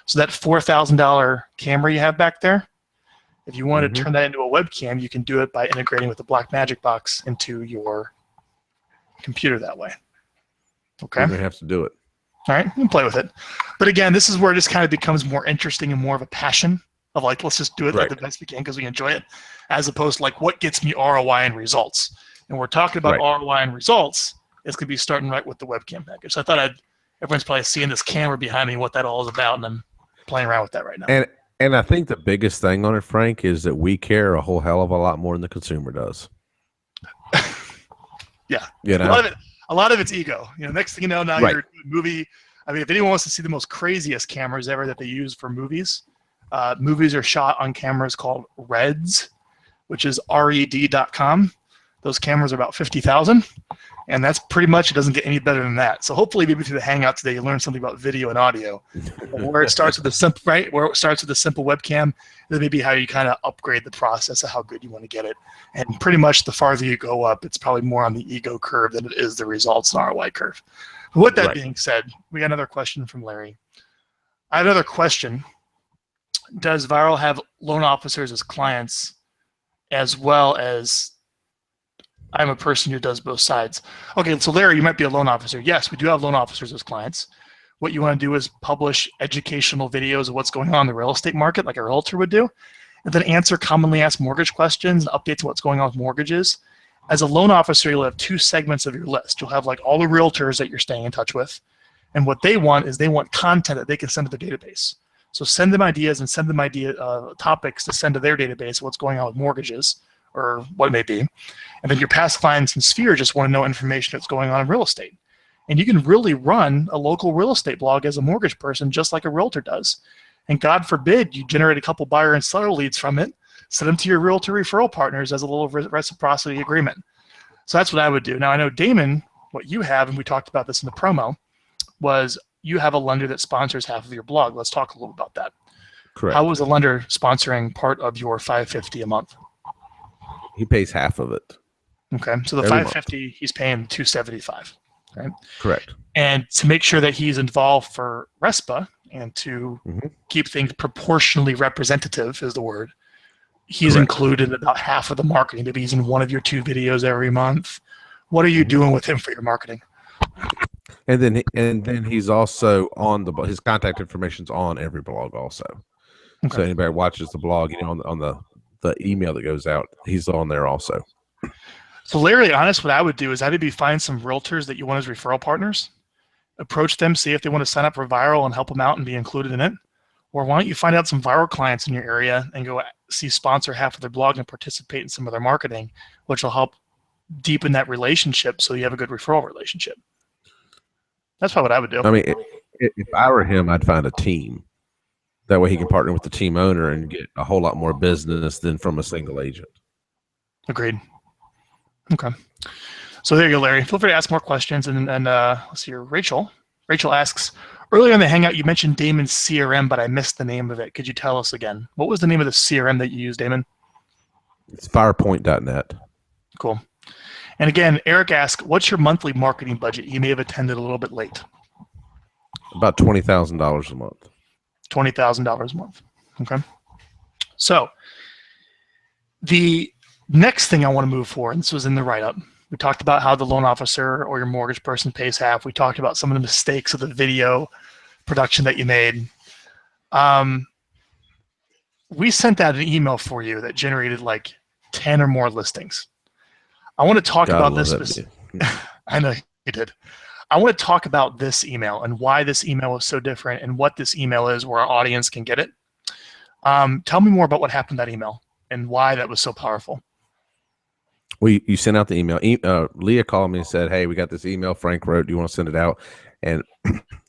So that $4,000 camera you have back there, if you want to turn that into a webcam, you can do it by integrating with the black magic box into your computer that way. Okay. We're gonna have to do it. All right, you can play with it. But again, this is where it just kind of becomes more interesting and more of a passion of like, let's just do it like the best we can because we enjoy it, as opposed to like, what gets me ROI and results? And we're talking about ROI and results. It's going to be starting right with the webcam package. So I thought everyone's probably seeing this camera behind me, what that all is about, and I'm playing around with that right now. And I think the biggest thing on it, Frank, is that we care a whole hell of a lot more than the consumer does. Yeah. You know? A lot of it's ego. You know, next thing you know, now you're doing a movie. I mean, if anyone wants to see the most craziest cameras ever that they use for movies, movies are shot on cameras called REDs, which is red.com. Those cameras are about 50,000, and that's pretty much, it doesn't get any better than that. So hopefully maybe through the Hangout today you learn something about video and audio. Where it starts with a simple where it starts with a simple webcam, then maybe how you kind of upgrade the process of how good you want to get it. And pretty much the farther you go up, it's probably more on the ego curve than it is the results and ROI curve. But with that being said, we got another question from Larry. I have another question. Does Vyral have loan officers as clients, as well as I'm a person who does both sides? Okay, so Larry, you might be a loan officer. Yes, we do have loan officers as clients. What you want to do is publish educational videos of what's going on in the real estate market, like a realtor would do, and then answer commonly asked mortgage questions and updates on what's going on with mortgages. As a loan officer, you'll have 2 segments of your list. You'll have like all the realtors that you're staying in touch with, and what they want is they want content that they can send to their database. So send them ideas and send them topics to send to their database, what's going on with mortgages or what it may be. And then your past clients and sphere just want to know information that's going on in real estate. And you can really run a local real estate blog as a mortgage person just like a realtor does. And God forbid you generate a couple buyer and seller leads from it. send them to your realtor referral partners as a little reciprocity agreement. So that's what I would do. Now I know, Damon, what you have, and we talked about this in the promo, was you have a lender that sponsors half of your blog. Let's talk a little about that. Correct. How was a lender sponsoring part of your $550 a month? He pays half of it. Okay, so the $550, he's paying $275, right? Correct. And to make sure that he's involved for RESPA and to keep things proportionally representative is the word, he's included about half of the marketing. Maybe he's in one of your 2 videos every month. What are you doing with him for your marketing? And then he's also on his contact information's on every blog also. Okay. So anybody watches the blog, on the email that goes out, he's on there also. So Larry, honest, what I would do is I would be find some realtors that you want as referral partners, approach them, see if they want to sign up for Vyral and help them out and be included in it. Or why don't you find out some Vyral clients in your area and go sponsor half of their blog and participate in some of their marketing, which will help deepen that relationship so you have a good referral relationship. That's probably what I would do. I mean, if I were him, I'd find a team. That way he can partner with the team owner and get a whole lot more business than from a single agent. Agreed. Okay. So there you go, Larry. Feel free to ask more questions. And let's see here. Rachel asks, earlier in the Hangout, you mentioned Damon's CRM, but I missed the name of it. Could you tell us again? What was the name of the CRM that you used, Damon? It's firepoint.net. Cool. And again, Eric asked, what's your monthly marketing budget? He may have attended a little bit late. About $20,000 a month. $20,000 a month. Okay. So the next thing I want to move forward, and this was in the write-up, we talked about how the loan officer or your mortgage person pays half. We talked about some of the mistakes of the video production that you made. We sent out an email for you that generated like 10 or more listings. I want to talk about this. I know you did. I want to talk about this email and why this email is so different and what this email is where our audience can get it. Tell me more about what happened in that email and why that was so powerful. Well, you sent out the email. Leah called me and said, hey, we got this email Frank wrote. Do you want to send it out? And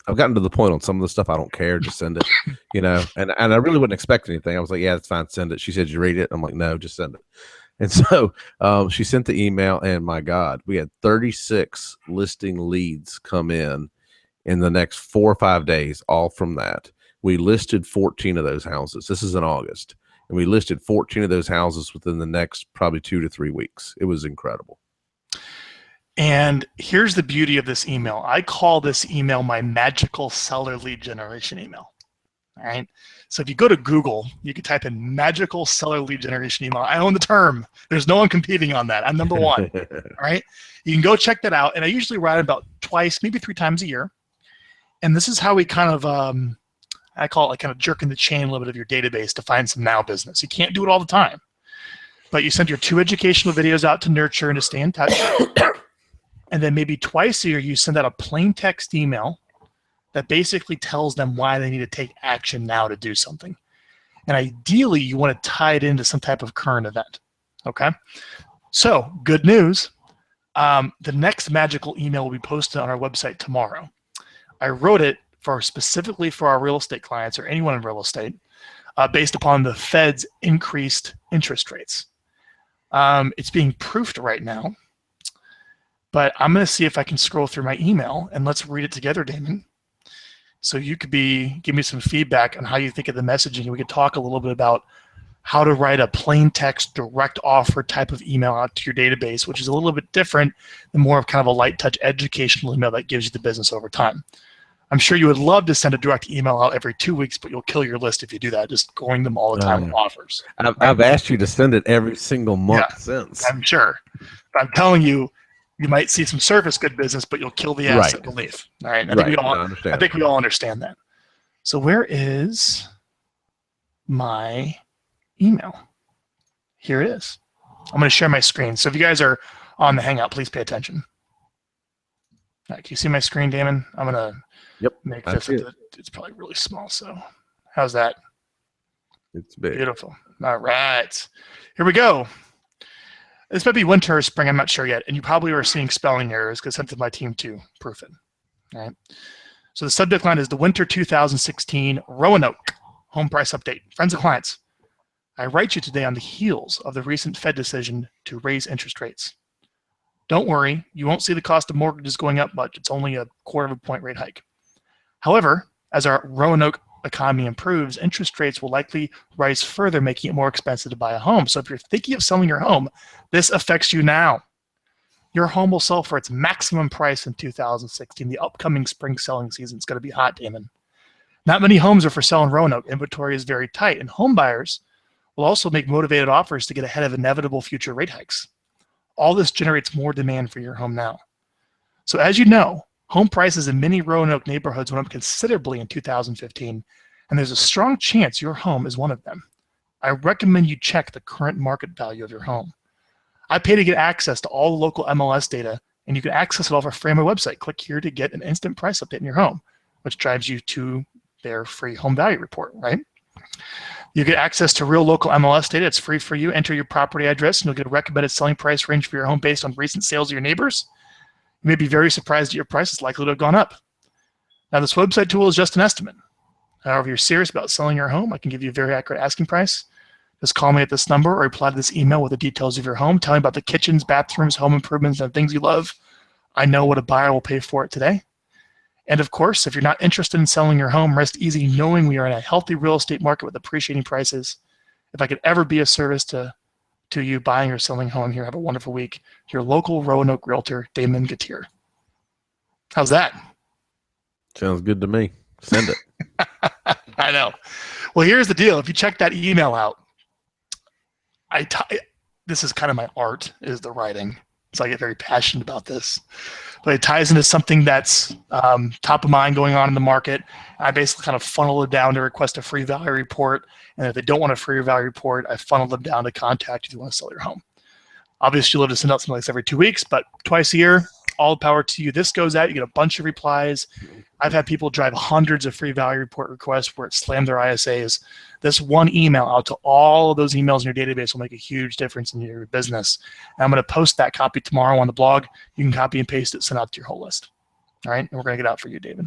I've gotten to the point on some of the stuff I don't care. Just send it, And I really wouldn't expect anything. I was like, yeah, that's fine. Send it. She said, you read it? I'm like, no, just send it. And so she sent the email, and my God, we had 36 listing leads come in the next 4 or 5 days, all from that. We listed 14 of those houses. This is in August. And we listed 14 of those houses within the next probably 2 to 3 weeks. It was incredible. And here's the beauty of this email. I call this email my magical seller lead generation email. All right. So if you go to Google, you can type in magical seller lead generation email. I own the term. There's no one competing on that. I'm number one. All right. You can go check that out. And I usually write about twice, maybe 3 times a year. And this is how we kind of, I call it like kind of jerking the chain a little bit of your database to find some now business. You can't do it all the time. But you send your 2 educational videos out to nurture and to stay in touch. And then maybe twice a year, you send out a plain text email that basically tells them why they need to take action now to do something. And ideally, you want to tie it into some type of current event. Okay? So, good news. The next magical email will be posted on our website tomorrow. I wrote it specifically for our real estate clients or anyone in real estate based upon the Fed's increased interest rates. It's being proofed right now. But I'm going to see if I can scroll through my email, and let's read it together, Damon. So you could give me some feedback on how you think of the messaging. We could talk a little bit about how to write a plain text direct offer type of email out to your database, which is a little bit different than more of kind of a light touch educational email that gives you the business over time. I'm sure you would love to send a direct email out every 2 weeks, but you'll kill your list if you do that, just going them all the time with offers. I've asked you to send it every single month since. I'm sure. But I'm telling you, you might see some surface good business, but you'll kill the asset belief. All right. I think we all understand that. So where is my email? Here it is. I'm going to share my screen. So if you guys are on the Hangout, please pay attention. All right, can you see my screen, Damon? I'm going to make this. It's probably really small. So how's that? It's big. Beautiful. All right. Here we go. This might be winter or spring, I'm not sure yet, and you probably are seeing spelling errors because I sent to my team to proof it. All right. So the subject line is the Winter 2016 Roanoke Home Price Update. Friends and clients, I write you today on the heels of the recent Fed decision to raise interest rates. Don't worry, you won't see the cost of mortgages going up much. It's only a quarter of a point rate hike. However, as our Roanoke economy improves, interest rates will likely rise further, making it more expensive to buy a home. So if you're thinking of selling your home, this affects you now. Your home will sell for its maximum price in 2016. The upcoming spring selling season is going to be hot, Damon. Not many homes are for sale in Roanoke. Inventory is very tight, and home buyers will also make motivated offers to get ahead of inevitable future rate hikes. All this generates more demand for your home now. So as you know, home prices in many Roanoke neighborhoods went up considerably in 2015, and there's a strong chance your home is one of them. I recommend you check the current market value of your home. I pay to get access to all the local MLS data, and you can access it off our free website. Click here to get an instant price update in your home, which drives you to their free home value report, right? You get access to real local MLS data. It's free for you. Enter your property address, and you'll get a recommended selling price range for your home based on recent sales of your neighbors. You may be very surprised that your price is likely to have gone up. Now, this website tool is just an estimate. However, if you're serious about selling your home, I can give you a very accurate asking price. Just call me at this number or reply to this email with the details of your home. Tell me about the kitchens, bathrooms, home improvements, and things you love. I know what a buyer will pay for it today. And of course, if you're not interested in selling your home, rest easy knowing we are in a healthy real estate market with appreciating prices. If I could ever be of service to you buying or selling a home here, have a wonderful week. Your local Roanoke realtor, Damon Gettier. How's that? Sounds good to me. Send it. I know. Well, here's the deal. If you check that email out, this is kind of my art, is the writing. So I get very passionate about this. But it ties into something that's top of mind going on in the market. I basically kind of funnel it down to request a free value report. And if they don't want a free value report, I funnel them down to contact if you want to sell your home. Obviously, you'll have to send out something like this every 2 weeks, but twice a year, all power to you. This goes out, you get a bunch of replies. I've had people drive hundreds of free value report requests where it slammed their ISAs. This one email out to all of those emails in your database will make a huge difference in your business. And I'm going to post that copy tomorrow on the blog. You can copy and paste it, send out to your whole list. All right, and we're going to get out for you, David.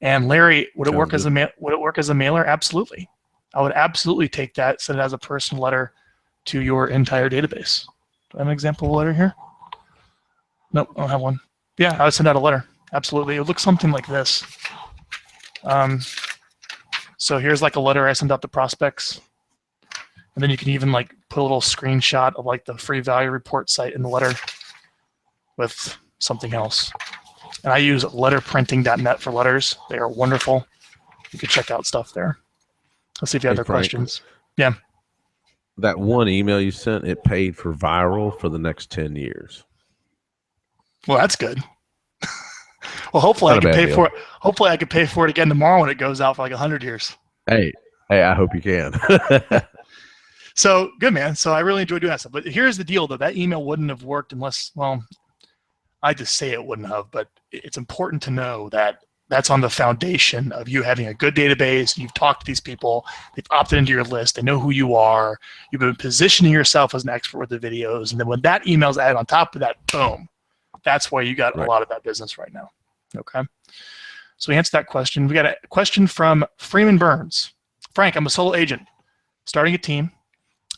And Larry, would it work as a mailer? Absolutely. I would absolutely take that, send it as a personal letter to your entire database. Do I have an example of a letter here? Nope, I don't have one. Yeah, I would send out a letter. Absolutely. It would look something like this. So here's like a letter I send out to prospects. And then you can even like put a little screenshot of like the free value report site in the letter with something else. And I use letterprinting.net for letters. They are wonderful. You can check out stuff there. Let's see if you have other questions. Yeah. That one email you sent, it paid for Vyral for the next 10 years. Well, that's good. Well, hopefully I can pay for it. Hopefully I can pay for it again tomorrow when it goes out for like 100 years. Hey, I hope you can. So good, man. So I really enjoy doing that stuff. But here's the deal, though. That email wouldn't have worked unless, well, I just say it wouldn't have. But it's important to know that that's on the foundation of you having a good database. You've talked to these people. They've opted into your list. They know who you are. You've been positioning yourself as an expert with the videos. And then when that email's added on top of that, boom. That's why you got a lot of that business right now. Okay. So we answered that question. We got a question from Freeman Burns. Frank, I'm a solo agent starting a team.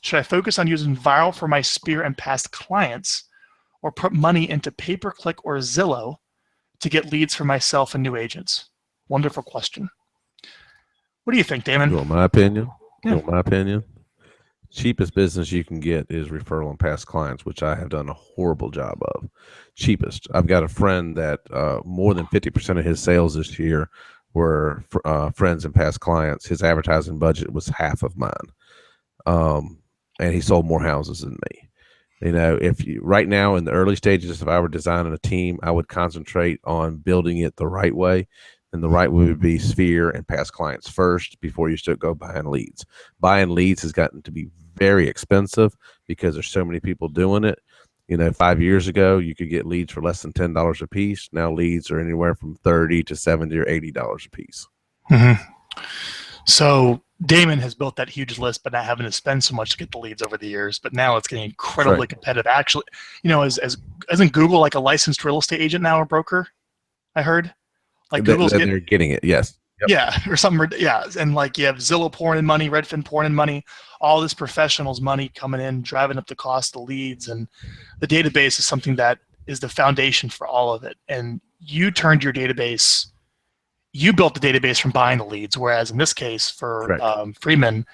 Should I focus on using Vyral for my sphere and past clients or put money into pay-per-click or Zillow to get leads for myself and new agents? Wonderful question. What do you think, Damon? You want my opinion? Yeah. You want my opinion? Cheapest business you can get is referral and past clients, which I have done a horrible job of. Cheapest. I've got a friend that more than 50% of his sales this year were friends and past clients. His advertising budget was half of mine, and he sold more houses than me. You know, if you right now in the early stages, if I were designing a team, I would concentrate on building it the right way. And the right way would be sphere and past clients first before you start go buying leads. Buying leads has gotten to be very expensive because there's so many people doing it. You know, 5 years ago, you could get leads for less than $10 a piece. Now leads are anywhere from $30 to $70 or $80 a piece. Mm-hmm. So Damon has built that huge list, but not having to spend so much to get the leads over the years. But now it's getting incredibly competitive. Actually, you know, isn't Google like a licensed real estate agent now, or broker? I heard. Like they're getting it, yes. Yep. Yeah, or something. Yeah, and like you have Zillow pouring in money, Redfin pouring in money, all this professionals' money coming in, driving up the cost of leads, and the database is something that is the foundation for all of it. And you turned your database, you built the database from buying the leads, whereas in this case for Correct. Freeman,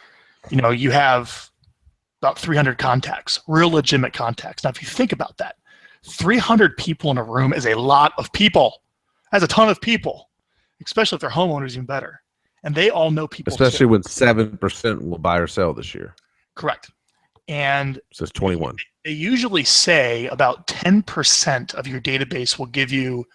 you have about 300 contacts, real legitimate contacts. Now, if you think about that, 300 people in a room is a lot of people. That's a ton of people, especially if they're homeowners, even better. And they all know people Especially too. when 7% will buy or sell this year. Correct. And So it's 21. they usually say about 10% of your database will give you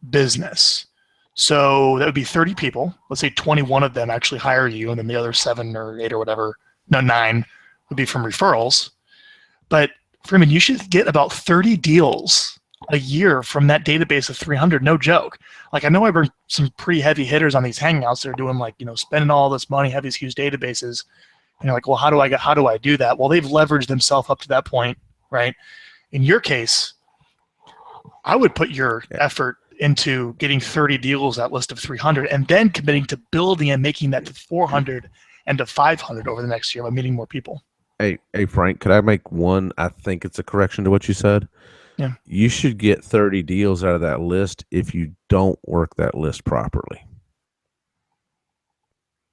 business. So that would be 30 people. Let's say 21 of them actually hire you, and then the other 7 or 8 or whatever, no, 9 would be from referrals. But Freeman, you should get about 30 deals a year from that database of 300. No joke. Like, I know I bring some pretty heavy hitters on these hangouts. They're doing like, spending all this money, have these huge databases. And you're like, well, how do I do that? Well, they've leveraged themselves up to that point, right? In your case, I would put your effort into getting 30 deals, that list of 300, and then committing to building and making that to 400 and to 500 over the next year by meeting more people. Hey, Frank, could I make one? I think it's a correction to what you said. Yeah. You should get 30 deals out of that list if you don't work that list properly.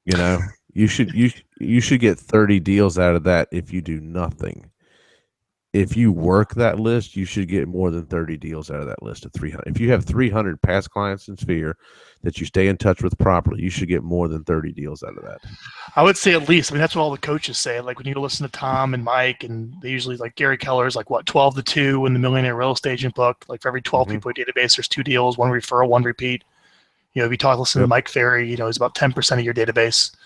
You should get 30 deals out of that if you do nothing. If you work that list, you should get more than 30 deals out of that list of 300. If you have 300 past clients in Sphere that you stay in touch with properly, you should get more than 30 deals out of that. I would say at least. I mean, that's what all the coaches say. Like when you listen to Tom and Mike, and they usually, like Gary Keller's like, 12 to 2 in the Millionaire Real Estate Agent book. Like for every 12 people in your database, there's 2 deals, 1 referral, 1 repeat. If you listen to Mike Ferry, he's about 10% of your database.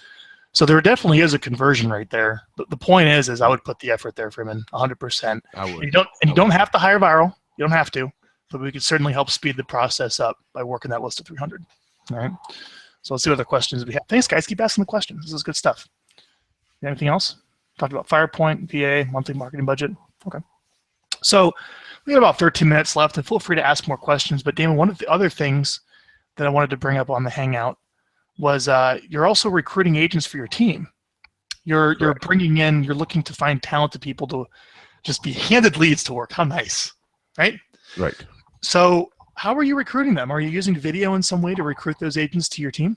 So there definitely is a conversion rate there. But the point is I would put the effort there, Freeman, 100%. I would. You don't have to hire Vyral. You don't have to, but we could certainly help speed the process up by working that list of 300. All right. So let's see what other questions we have. Thanks, guys. Keep asking the questions. This is good stuff. Anything else? Talked about FirePoint, VA, monthly marketing budget. Okay. So we got about 13 minutes left, and feel free to ask more questions. But Damon, one of the other things that I wanted to bring up on the Hangout was you're also recruiting agents for your team. You're bringing in, you're looking to find talented people to just be handed leads to work. How nice, right? Right. So how are you recruiting them? Are you using video in some way to recruit those agents to your team?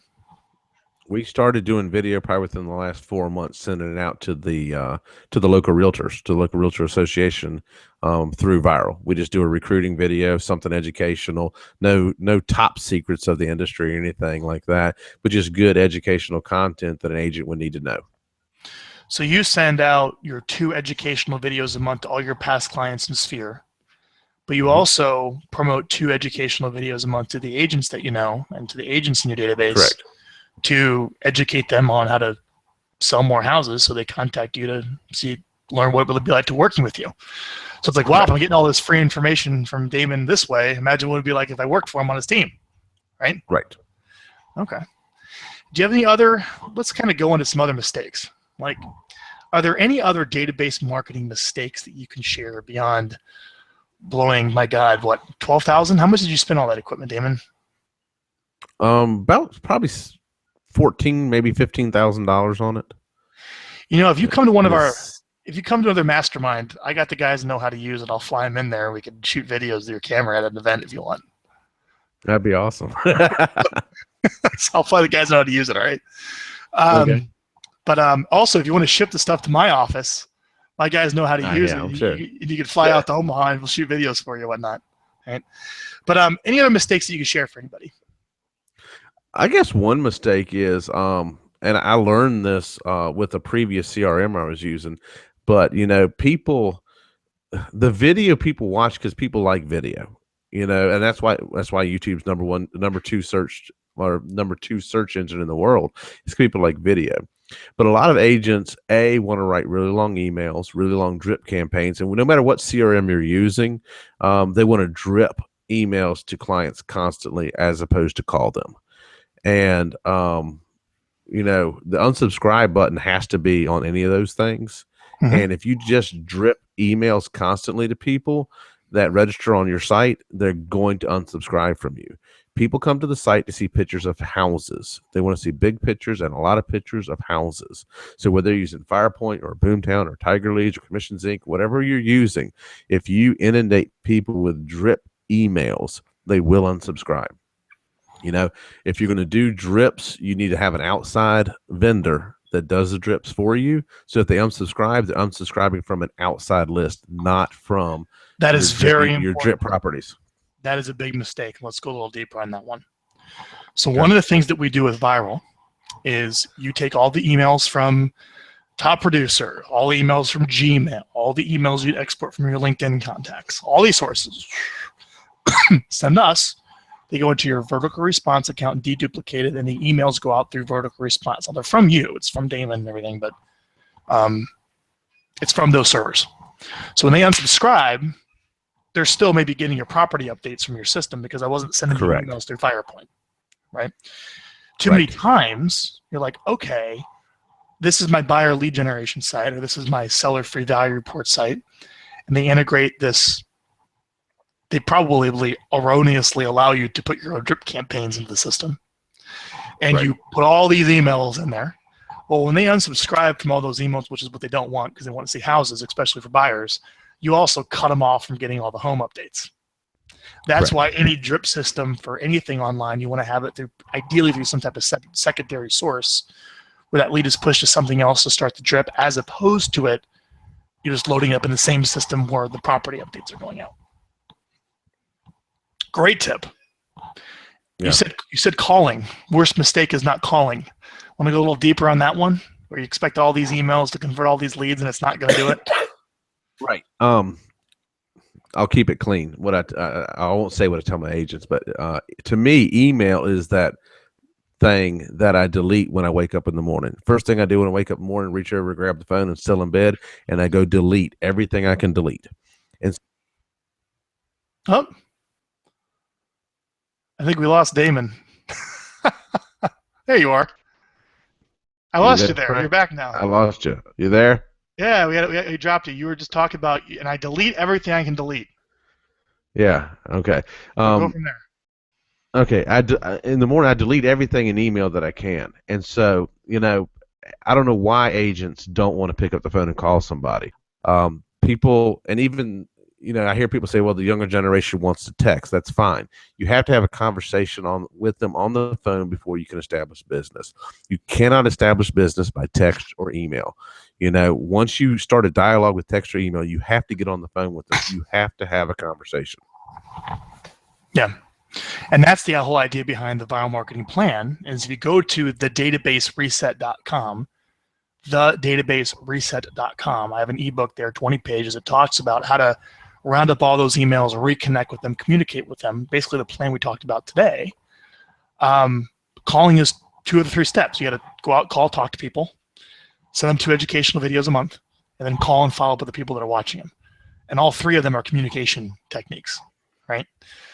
We started doing video probably within the last 4 months, sending it out to the local realtors, to the local realtor association through Vyral. We just do a recruiting video, something educational, no top secrets of the industry or anything like that, but just good educational content that an agent would need to know. So you send out your 2 educational videos a month to all your past clients in Sphere, but you also promote 2 educational videos a month to the agents that you know and to the agents in your database. Correct. To educate them on how to sell more houses, so they contact you to learn what it would be like to working with you. So it's like, wow, if I'm getting all this free information from Damon this way, imagine what it would be like if I worked for him on his team, right? Right. Okay. Do you have any other, let's kind of go into some other mistakes. Like, are there any other database marketing mistakes that you can share beyond blowing, my God, what, 12,000? How much did you spend on that equipment, Damon? About probably 14, maybe $15,000 on it. If you come to if you come to another mastermind, I got the guys that know how to use it. I'll fly them in there. We can shoot videos of your camera at an event if you want. That'd be awesome. So I'll fly the guys that know how to use it. All right. Okay. But also, if you want to ship the stuff to my office, my guys know how to use it. Sure. You can fly out to Omaha and we'll shoot videos for you and whatnot. Right. But any other mistakes that you can share for anybody? I guess one mistake is, and I learned this with a previous CRM I was using, but the video people watch because people like video, and that's why YouTube's number two search engine in the world is people like video. But a lot of agents want to write really long emails, really long drip campaigns, and no matter what CRM you're using, they want to drip emails to clients constantly as opposed to call them. And, the unsubscribe button has to be on any of those things. And if you just drip emails constantly to people, that register on your site, they're going to unsubscribe from you. People come to the site to see pictures of houses. They want to see big pictures and a lot of pictures of houses. So whether you're using FirePoint or Boomtown or Tiger Leads or Commissions Inc., whatever you're using, if you inundate people with drip emails, they will unsubscribe. You know, if you're going to do drips, you need to have an outside vendor that does the drips for you. So if they unsubscribe, they're unsubscribing from an outside list, not from that is very important. Your drip properties. That is a big mistake. Let's go a little deeper on that one. So one of the things that we do with Vyral is you take all the emails from Top Producer, all the emails from Gmail, all the emails you export from your LinkedIn contacts, all these sources, send us. They go into your vertical response account, deduplicated, and the emails go out through vertical response. Now, they're from you. It's from Damon and everything, but it's from those servers. So when they unsubscribe, they're still maybe getting your property updates from your system because I wasn't sending you emails through FirePoint, right? Too many times, you're like, okay, this is my buyer lead generation site, or this is my seller free value report site, and they integrate this. They probably erroneously allow you to put your own drip campaigns into the system, and you put all these emails in there. Well, when they unsubscribe from all those emails, which is what they don't want because they want to see houses, especially for buyers, you also cut them off from getting all the home updates. That's why any drip system for anything online, you want to have it through, ideally through some type of secondary source where that lead is pushed to something else to start the drip, as opposed to it, you're just loading it up in the same system where the property updates are going out. Great tip. Yeah. You said calling. Worst mistake is not calling. Want to go a little deeper on that one, where you expect all these emails to convert all these leads and it's not going to do it? Right. I'll keep it clean. What I won't say what I tell my agents, but to me, email is that thing that I delete when I wake up in the morning. First thing I do when I wake up in the morning, reach over, grab the phone, and still in bed, and I go delete everything I can delete. And I think we lost Damon. There you are. I lost you there. You're back now. I lost you. You there? Yeah, we dropped you. You were just talking about, and I delete everything I can delete. Yeah. Okay. Go from there. Okay. In the morning, I delete everything in email that I can, and so I don't know why agents don't want to pick up the phone and call somebody. People, and even I hear people say, well, the younger generation wants to text. That's fine. You have to have a conversation with them on the phone before you can establish business. You cannot establish business by text or email. Once you start a dialogue with text or email, you have to get on the phone with them. You have to have a conversation. Yeah. And that's the whole idea behind the Vyral Marketing Plan, is if you go to thedatabasereset.com, thedatabasereset.com, I have an ebook there, 20 pages. It talks about how to round up all those emails, reconnect with them, communicate with them. Basically the plan we talked about today. Calling is 2 of the 3 steps. You got to go out, call, talk to people, send them 2 educational videos a month, and then call and follow up with the people that are watching them. And all 3 of them are communication techniques, right?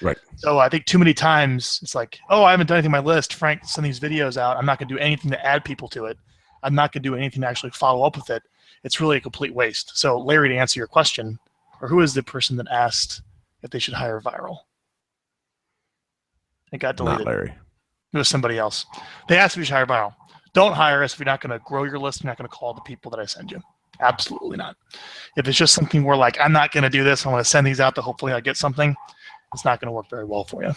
Right. So I think too many times it's like, oh, I haven't done anything on my list. Frank, send these videos out. I'm not going to do anything to add people to it. I'm not going to do anything to actually follow up with it. It's really a complete waste. So Larry, to answer your question, or who is the person that asked if they should hire Vyral? It got deleted. Not Larry. It was somebody else. They asked if you should hire Vyral. Don't hire us if you're not going to grow your list. You're not going to call the people that I send you. Absolutely not. If it's just something where like, I'm not going to do this, I want to send these out to hopefully I get something, it's not going to work very well for you.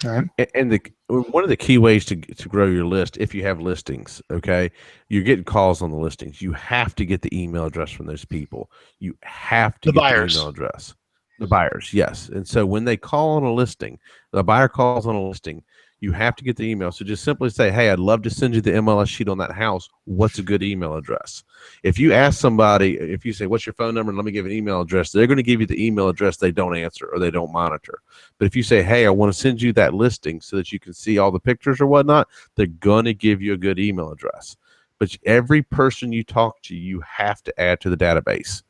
All right. And one of the key ways to grow your list, if you have listings, okay, you're getting calls on the listings. You have to get the email address from those people. You have to get the email address. The buyers, yes. And so when they call on a listing, the buyer calls on a listing, you have to get the email. So just simply say, hey, I'd love to send you the MLS sheet on that house. What's a good email address? If you ask somebody, if you say, what's your phone number? And let me give an email address. They're going to give you the email address they don't answer or they don't monitor. But if you say, hey, I want to send you that listing so that you can see all the pictures or whatnot, they're going to give you a good email address. But every person you talk to, you have to add to the database.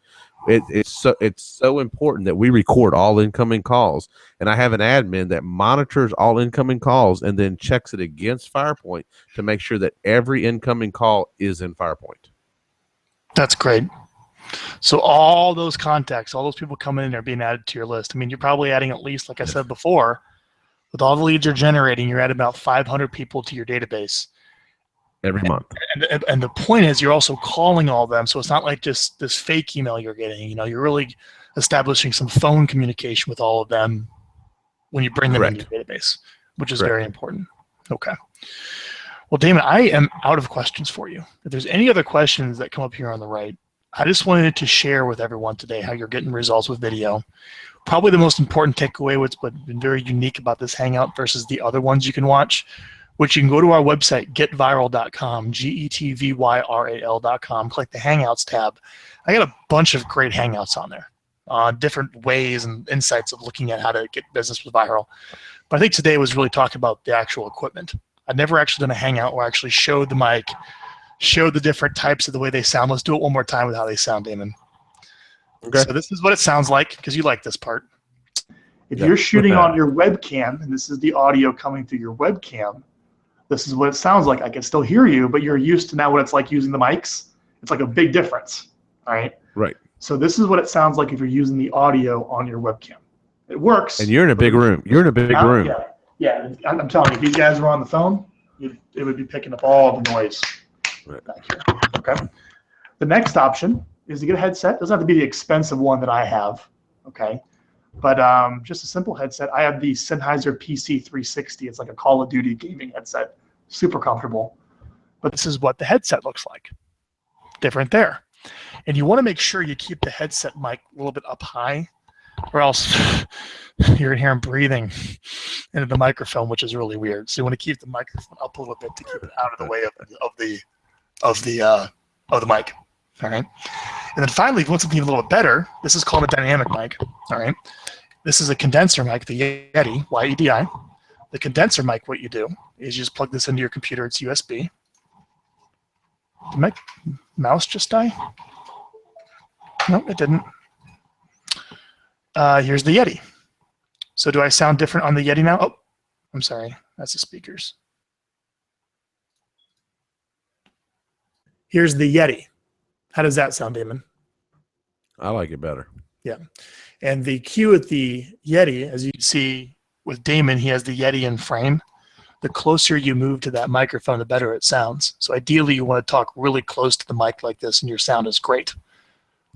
It's so important that we record all incoming calls, and I have an admin that monitors all incoming calls and then checks it against FirePoint to make sure that every incoming call is in FirePoint. That's great. So all those contacts, all those people coming in are being added to your list. I mean, you're probably adding at least, like I said before, with all the leads you're generating, you're adding about 500 people to your database every month. And the point is, you're also calling all of them, so it's not like just this fake email you're getting. You're really establishing some phone communication with all of them when you bring them into your database, which is very important. Okay. Well, Damon, I am out of questions for you. If there's any other questions that come up here on the right, I just wanted to share with everyone today how you're getting results with video. Probably the most important takeaway, what's been very unique about this Hangout versus the other ones you can watch, which you can go to our website, getvyral.com, GETVYRAL.com, click the Hangouts tab. I got a bunch of great Hangouts on there, different ways and insights of looking at how to get business with Vyral. But I think today was really talking about the actual equipment. I've never actually done a Hangout where I actually showed the mic, showed the different types of the way they sound. Let's do it one more time with how they sound, Damon. Okay. So this is what it sounds like, because you like this part. If you're shooting on your webcam, and this is the audio coming through your webcam, this is what it sounds like. I can still hear you, but you're used to now what it's like using the mics. It's like a big difference, all right? Right. So this is what it sounds like if you're using the audio on your webcam. It works. And you're in a big room. You're in a big room. Yeah, I'm telling you, if these guys were on the phone, it would be picking up all the noise back here. Okay. The next option is to get a headset. It doesn't have to be the expensive one that I have. Okay. But just a simple headset. I have the Sennheiser PC360. It's like a Call of Duty gaming headset. Super comfortable. But this is what the headset looks like. Different there. And you want to make sure you keep the headset mic a little bit up high, or else you're in here and breathing into the microphone, which is really weird. So you want to keep the microphone up a little bit to keep it out of the way of the mic. All right. And then finally, if you want something a little bit better, this is called a dynamic mic. All right. This is a condenser mic, the Yeti, Y-E-D-I. The condenser mic, what you do is you just plug this into your computer. It's USB. Did my mouse just die? No, it didn't. Here's the Yeti. So do I sound different on the Yeti now? Oh, I'm sorry. That's the speakers. Here's the Yeti. How does that sound, Damon? I like it better. Yeah. And the cue with the Yeti, as you can see with Damon, he has the Yeti in frame. The closer you move to that microphone, the better it sounds. So ideally, you want to talk really close to the mic like this, and your sound is great.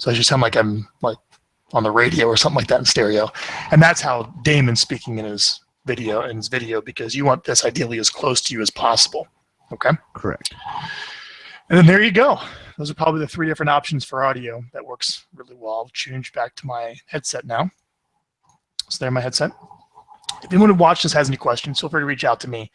So I should sound like I'm like on the radio or something like that in stereo. And that's how Damon's speaking in his video, because you want this ideally as close to you as possible. Okay? Correct. And then there you go. Those are probably the 3 different options for audio. That works really well. I'll change back to my headset now. So there's my headset. If anyone who watched this has any questions, feel free to reach out to me.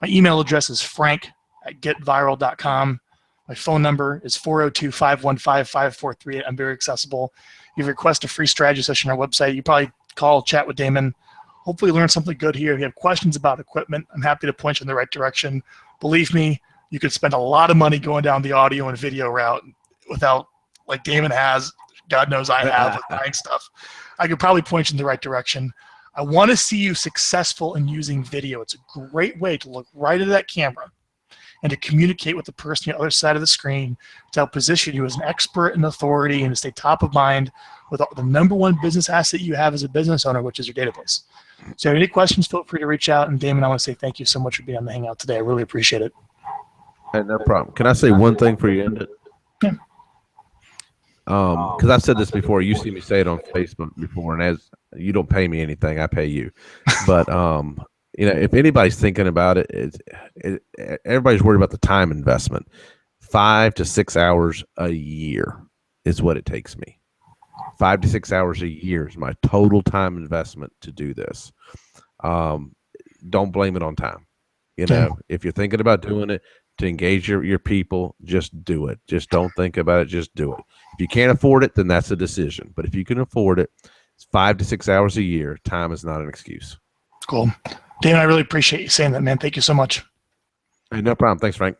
My email address is frank@getvyral.com. My phone number is 402-515-5438. I'm very accessible. If you request a free strategy session on our website, you probably call, chat with Damon. Hopefully learn something good here. If you have questions about equipment, I'm happy to point you in the right direction. Believe me, you could spend a lot of money going down the audio and video route without, like Damon has, God knows I have, with buying stuff. I could probably point you in the right direction. I want to see you successful in using video. It's a great way to look right into that camera and to communicate with the person on the other side of the screen to help position you as an expert and authority and to stay top of mind with the #1 business asset you have as a business owner, which is your database. So if you have any questions, feel free to reach out. And Damon, I want to say thank you so much for being on the Hangout today. I really appreciate it. Hey, no problem. Can I say one thing for you to end it? Yeah. Because I've said this before. You see me say it on Facebook before, and as you don't pay me anything, I pay you. But if anybody's thinking about it, everybody's worried about the time investment. 5 to 6 hours a year is what it takes me. 5 to 6 hours a year is my total time investment to do this. Don't blame it on time. If you're thinking about doing it to engage your people, just do it. Just don't think about it. Just do it. If you can't afford it, then that's a decision. But if you can afford it, it's 5 to 6 hours a year. Time is not an excuse. Cool. Damon, I really appreciate you saying that, man. Thank you so much. Hey, no problem. Thanks, Frank.